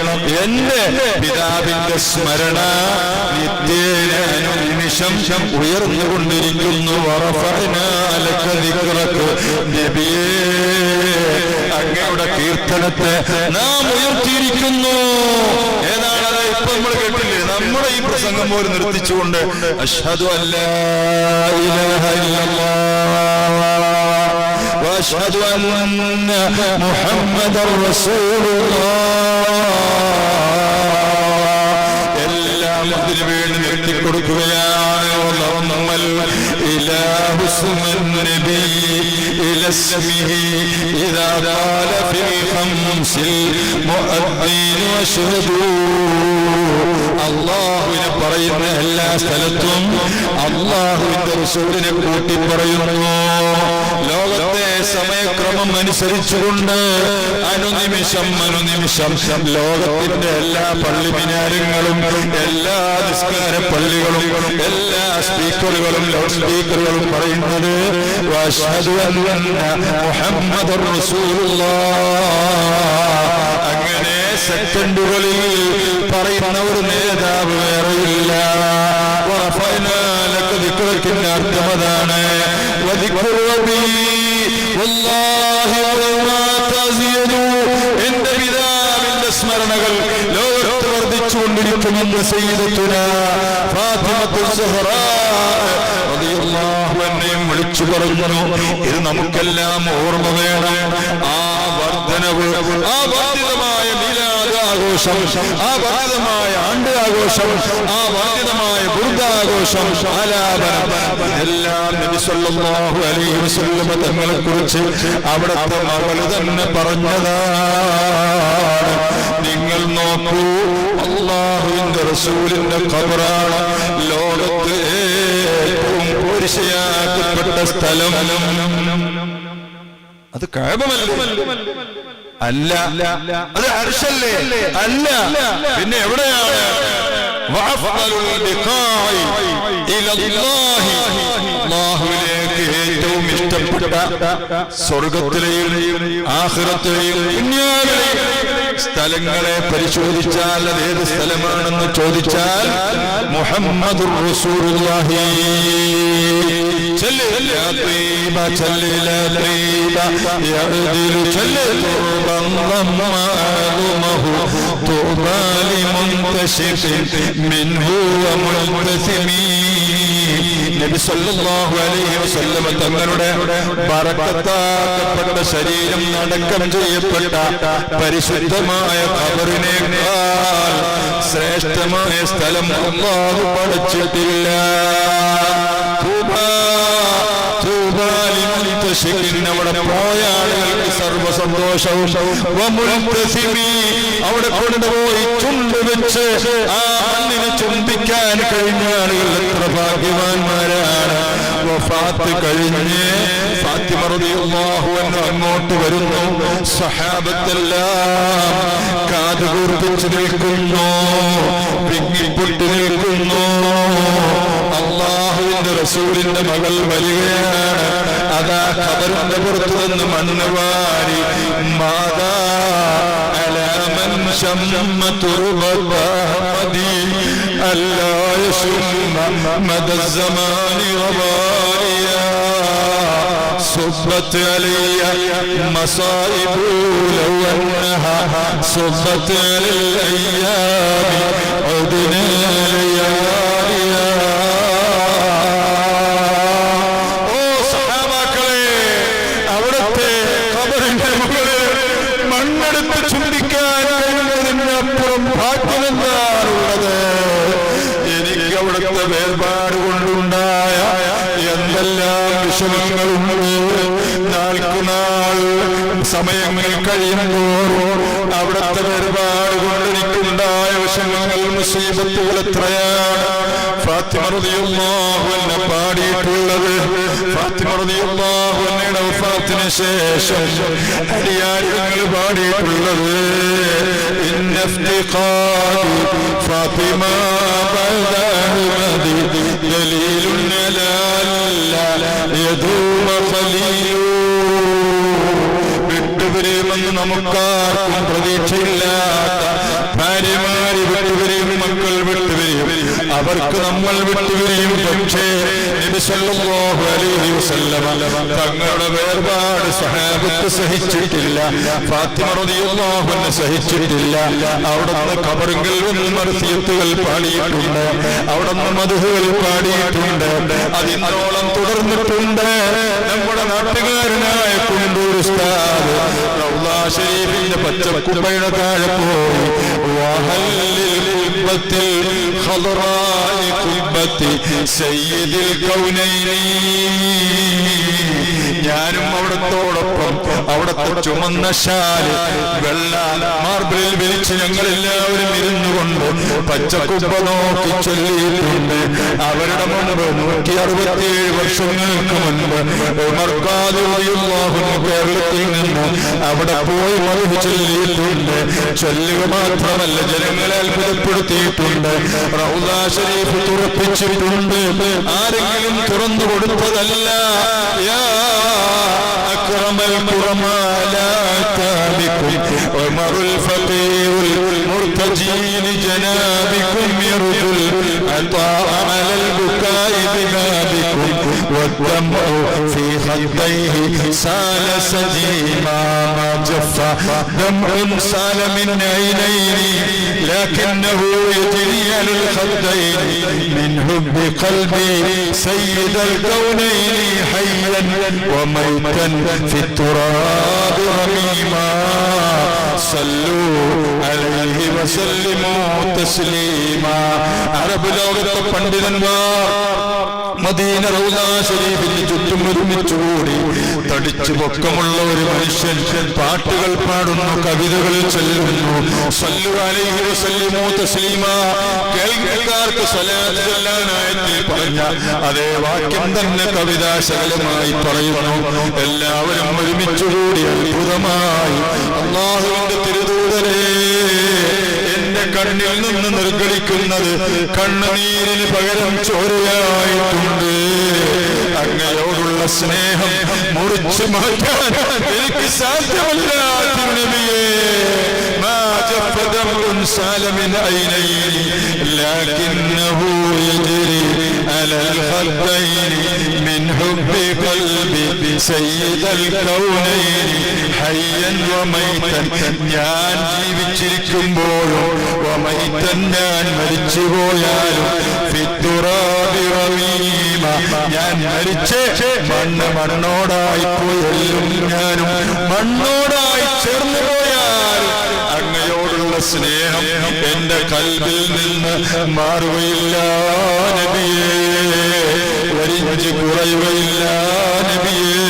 എന്റെ പിതാവിന്റെ സ്മരണ നിത്യേന നിമിഷം ഉയർന്നുകൊണ്ടിരിക്കുന്നു. നബിയേ, അങ്ങയുടെ കീർത്തനത്തെ നാം ഉയർത്തിയിരിക്കുന്നു. ഏതാണത്? ഇപ്പൊ നമ്മൾ കേട്ടില്ലേ? നമ്മുടെ ഈ പ്രസംഗം പോലും നിർത്തിച്ചുകൊണ്ട് അശ്ഹദു അല്ലാ ഇലാഹ ഇല്ലല്ലാഹ് വഅശ്ഹദു അന്ന മുഹമ്മദർ റസൂലുള്ളാഹ് എല്ലാം അതിനു വേണ്ടി നിർത്തിക്കൊടുക്കുകയാണ്. ضم الإله اسم النبي إلى اسمه إذا قال في الخمس المؤذن واشهدوا. അള്ളാഹുവിനെ പറയുന്ന എല്ലാ സ്ഥലത്തും അള്ളാഹുവിന്റെ റസൂലിനെ കൂട്ടി പറയുന്നു. ലോകത്തെ സമയക്രമം അനുസരിച്ചുകൊണ്ട് അനുനിമിഷം ലോകത്തിന്റെ എല്ലാ പള്ളി മിനാരങ്ങളും എല്ലാ നിസ്കാര പള്ളികളും എല്ലാ സ്പീക്കറുകളും ലൗഡ് സ്പീക്കറുകളും പറയുന്നത് വഅശ്ഹദു അന്ന മുഹമ്മദുർ റസൂലുള്ളാഹ്. അങ്ങനെ സെക്കൻഡുകളിൽ പറയുന്ന ഒരു നേതാവ് വേറെയില്ല. ദിക്റിന്റെ അർത്ഥം അതാണ്. എന്റെ പിതാവിന്റെ സ്മരണകൾ ലോകത്ത് വർദ്ധിച്ചുകൊണ്ടിരിക്കുമെന്ന് സയ്യിദത്തുനാ ഫാത്തിമത്തുൽ സുഹ്റാ റളിയല്ലാഹു അൻഹയും വിളിച്ചു പറഞ്ഞു. ഇത് നമുക്കെല്ലാം ഓർമ്മ വേണം. ആ വർദ്ധനവ്, ആ വർദ്ധിതമായ മീലാദ് ആഘോഷം, ആ വർദ്ധിതമായ ആണ്ട് ആഘോഷം, ആ വർദ്ധിതമായ ബുർദാഘോഷം, ആലാപനം, ഇതെല്ലാം നബി സല്ലല്ലാഹു അലൈഹി വസല്ലം തങ്ങളെ കുറിച്ച് അവിടുത്തെ മകള് തന്നെ പറഞ്ഞതാണ്. നിങ്ങൾ നോക്കൂ, അല്ലാഹുവിന്റെ റസൂലിന്റെ ഖബറാണ് ലോകത്ത് ഏറ്റവും പോരിശയാക്കപ്പെട്ട സ്ഥലം. അത് കഅബമല്ല, അല്ല. അത് അർശല്ലേ, അല്ല. പിന്നെ എവിടെയാണ്? അല്ലാഹുവിലേക്ക് ഏറ്റവും ഇഷ്ടപ്പെട്ട സ്വർഗത്തിലെയും ആഖിറത്തിലെയും ദുനിയാവിലെയും സ്ഥലങ്ങളെ പരിശോധിച്ചാൽ അത് ഏത് സ്ഥലമാണെന്ന് ചോദിച്ചാൽ മുഹമ്മദുർ റസൂലുള്ളാഹി. നബി സല്ലല്ലാഹു അലൈഹി വസല്ലം തങ്ങളുടെ ബറക്കത്താക്കപ്പെട്ട ശരീരം അടക്കം ചെയ്യപ്പെട്ട പരിശുദ്ധമായ ഖബറിനേക്കാൾ ശ്രേഷ്ഠമായ സ്ഥലം അല്ലാഹു പടച്ചിട്ടില്ല. അവിടെ പോയ ആളുകൾക്ക് സർവസന്തോഷവും അവിടെ കൊണ്ടുപോയി ചുണ്ടുവെച്ച് ആ മണ്ണിനെ ചുംബിക്കാൻ കഴിഞ്ഞ ആളുകൾ എത്ര ഭാഗ്യവാന്മാരാണ്. വഫാത്ത് കഴിഞ്ഞ് ഫാത്തിമ റളിയല്ലാഹു അൻഹ അങ്ങോട്ട് വരുന്നു. സഹാബത്തെല്ലാം കാതുകൂർപ്പിച്ച് നിൽക്കുന്നു, വിങ്ങിപ്പൊട്ടി നിൽക്കുന്നു. അല്ലാഹുവിന്റെ റസൂലിന്റെ മകൾ വരികയാണ്. അതാ ഖബറിന്റെ പുറത്തു നിന്ന് മണ്ണ് വാരി മാതാ അലാമൻ ശമ്മ തുർബതി അല്ലാ യശുമ്മ മദസ്സമാനി റബാലിയ صبت علي مصائب لو أنها صبت على الأيام عدنا لياليا. ഓ സഹാബാക്കളെ, അവിടുത്തെ ഖബറിന്റെ മുകളിൽ മണ്ണെടുത്ത് ചുംബിക്കാൻ കഴിയുന്നതിനപ്പുറം ഭാഗ്യമെന്താണുള്ളത്? എനിക്ക് അവിടുത്തെ വേർപാട് കൊണ്ടുണ്ടായ എന്തെല്ലാം വിഷമങ്ങളുണ്ട്. നാൾക്കുനാൾ സമയങ്ങൾ കഴിയുമ്പോൾ അവിടുത്തെ വേർപാട് കൊണ്ട് എനിക്കുണ്ടായ വിഷമങ്ങൾ, മുസീബത്തുകൾ എത്രയാണ്. ഫാത്തിമ റളിയല്ലാഹു അൻഹ പാടിയിട്ടുള്ളത്, ഫാത്തിമ റളിയല്ലാഹു അൻഹയുടെ വഫാത്തിന് ശേഷം അടിയാരുകൾ പാടിയിട്ടുള്ളത്, ഇന്ന ഇഫ്തിഖാരി ഫാത്തിമ ബഅദ അഹ്മദി ദലീലുൻ അലാ യദൂമ ഖലീലു. വിട്ടുപിരിയുമെന്ന് നമുക്കാർക്കും പ്രതീക്ഷയില്ലാത്ത ഭാര്യമാര് വിട്ടുപിരിയും, മക്കൾ വിട്ടുപിരിയും, അവർക്ക് നമ്മൾ വിട്ടുപിരിയും. പക്ഷേ നബി സല്ലല്ലാഹു അലൈഹി വസല്ലം തങ്ങളുടെ വേർപാട് സഹാബത്ത് സഹിച്ചിട്ടില്ല, ഫാത്തിമ റളിയല്ലാഹു അൻഹ സഹിച്ചിട്ടില്ല. അവിടുന്ന് ഖബറിൽ നിന്ന് മർസിയത്തുകൾ പാടിയിട്ടുണ്ട്, അവിടുന്ന് മദ്ഹുകൾ പാടിയിട്ടുണ്ട്. അതിനോളം തുടർന്നിട്ടുണ്ട്. നമ്മുടെ നാട്ടുകാരനായ കുണ്ടൂർ ഉസ്താദ് റൗള ശരീഫിന്റെ പച്ചക്കുബയുടെ താഴെ പോയി വഹല്ലിൽ ഖുബ്ബത്തിൽ ഖദറാഇ ഖുബ്ബത്തി സയ്യിദിൽ കൗനൈനി. ഞാനും അവിടത്തോടൊപ്പം അവിടത്തെ ചുമന്ന ഷാല് വെള്ള മാർബിളിൽ വിരിച്ച് ഞങ്ങളെല്ലാവരും ഇരുന്നുകൊണ്ട് പച്ചക്കുബ്ബ നോക്കി ചൊല്ലിയിട്ടുണ്ട്. അവരുടെ മുൻപ് 167 വർഷങ്ങൾക്ക് മുൻപ് ഉമർ ഖാദി റളിയല്ലാഹു അൻഹു കേരളത്തിൽ നിന്ന് അവിടെ പോയി മദ്ഹ് ചൊല്ലിയിട്ടുണ്ട്. ചൊല്ലുക മാത്രമല്ല, ജനങ്ങളെ അത്ഭുതപ്പെടുത്തിയിട്ടുണ്ട്. റൗള ശരീഫ് തുറപ്പിച്ചിട്ടുണ്ട്. ആരെങ്കിലും തുറന്നു കൊടുത്തതല്ല. യാ അക്രമൽ ഖുറമാ ലാ താബികും ഉമറുൽ ഫഖീറുൽ മുർതജീൻ ജനാബികും യർജുൽ അതാഅ അലൽ ബുകാഇ ബിബാബികും والدمع في خديه سال سجيما ما جف دمع سال من عينين لكنه يجري على الخدين من حب قلبي سيد الكونين حيا وميتا في التراب رميما صلوا عليه وسلموا تسليما. അറബ് ലോകത്തെ പണ്ഡിതന്മാർ മദീന റൗള ശരീഫിന് ചുറ്റും ഒരുമിച്ചുകൂടി തടിച്ചു പൊക്കമുള്ള ഒരു മനുഷ്യൻ പാട്ടുകൾ പാടുന്നു, കവിതകൾ ചൊല്ലുന്നു. സല്ലു അലൈഹി വസല്ലിമു തസ്ലീമാ. കേൾവിക്കാർക്ക് സ്വലാത്ത് ചൊല്ലാനായി പറഞ്ഞ അതേ വാക്യം തന്നെ കവിതാശകലമായി പറയുന്നു. എല്ലാവരും ഒരുമിച്ചുകൂടി അത്ഭുതമായി അല്ലാഹുവിന്റെ തിരുദൂതരേ, എന്റെ കണ്ണിൽ നിന്ന് നിർഗളിക്കുന്നത് കണ്ണുനീരിന് പകരം ചോരയായിട്ടുണ്ട്. അങ്ങയോടുള്ള സ്നേഹം മുറിച്ചു മാറ്റാൻ എനിക്ക് സാധ്യമല്ല തിരുനബിയേ. മാ ജഫ ദംഉൻ സാല മിൻ ഐനൈനി ലകിന്നഹു യജ്രി അലൽ ഖദ്ദൈനി മിൻ ഹുബ്ബി ഖൽബി സയ്യിദൽ കൗനൈനി ഹയ്യൻ വമൈതൻ. ഞാൻ ജീവിച്ചിരിക്കുമ്പോഴും വമൈതൻ ഞാൻ മരിച്ചുപോയാലും ഫിത്തുറാബി റമീമ. ഞാൻ മരിച്ച് മണ്ണോടായി പോയാലും ഞാനും മണ്ണോടായി ചേർന്നു പോയാൽ അങ്ങയോടുള്ള സ്നേഹം എന്റെ കൽബിൽ നിന്ന് മാറുകയില്ല നബിയേ, വരിഞ്ഞ് കുറയുകയില്ല നബിയേ.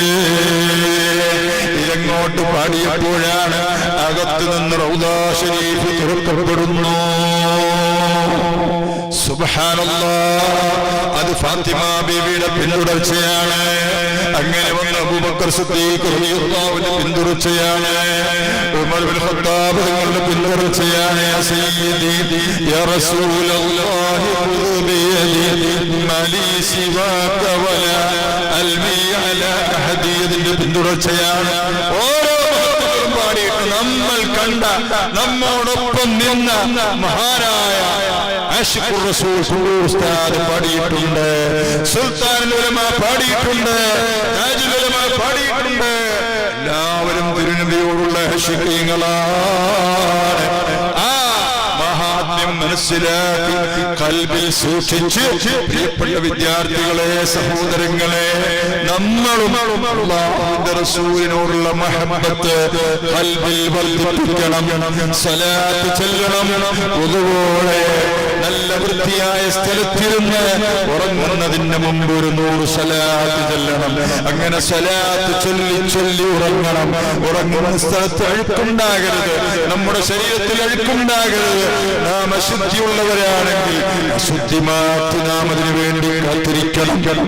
ഇതങ്ങോട്ട് പാടിയപ്പോഴാണ് അകത്തു നിന്ന് റൗള ശരീഫ് തുറക്കപ്പെടുന്നു. സുബ്ഹാനല്ലാഹ്, അത് ഫാത്തിമ ബീവിയുടെ പിന്തുടർച്ചയാണ്. അങ്ങനെ വന്ന അബൂബക്കർ സിദ്ദീഖ് റളിയല്ലാഹുവിന്റെ പിന്തുടർച്ചയാണ്. ഉമർ ഇബ്നു ഖത്താബ് തങ്ങളുടെ പിന്തുടർച്ചയാണ്. യാ സയ്യിദി യാ റസൂലല്ലാഹി ഖുദ് ബിയദി മലി സിവാക വലാ അൽമി അലാ അഹദി. ഇതിന്റെ പിന്തുടർച്ചയാണ്. ഓരോ പാടിയിട്ട് നമ്മൾ കണ്ട നമ്മോടൊപ്പം നിന്ന മഹാനായ ആശിഖുർ റസൂൽ ഉസ്താദ് പാടിയിട്ടുണ്ട്. സുൽത്താനുൽ ഉലമ പാടിയിട്ടുണ്ട്. താജുൽ ഉലമ പാടിയിട്ടുണ്ട്. എല്ലാവരും തിരുനബിയോടുള്ള ആശിഖീങ്ങളാണ്. ആ മഹാത്മ്യം മനസ്സിലാക്കി കൽബിൽ സൂക്ഷിച്ച് പ്രിയപ്പെട്ട വിദ്യാർത്ഥികളെ, സഹോദരങ്ങളെ, നമ്മളും അല്ലാഹുവിന്റെ റസൂലിനോടുള്ള മഹബ്ബത്ത് കൽബിൽ വർദ്ധിപ്പിക്കണം. സ്വലാത്ത് ചൊല്ലണം. വുദുവോടെ നല്ല വൃത്തിയായ സ്ഥലത്തിരുന്ന് ഉറങ്ങുന്നതിന് മുമ്പ് ഒരു 100 സ്വലാത്ത് ചൊല്ലണം. അങ്ങനെ സ്വലാത്ത് ചൊല്ലി ചൊല്ലി ഉറങ്ങണം. ഉറങ്ങുന്ന സ്ഥലത്ത് അഴുക്കുണ്ടാകരുത്. നമ്മുടെ ശരീരത്തിൽ അഴുക്കുണ്ടാകരുത്. നാം അശുദ്ധിയുള്ളവരാണെങ്കിൽ അശുദ്ധി മാറ്റി നാം അതിനു വേണ്ടി കാത്തിരിക്കണം.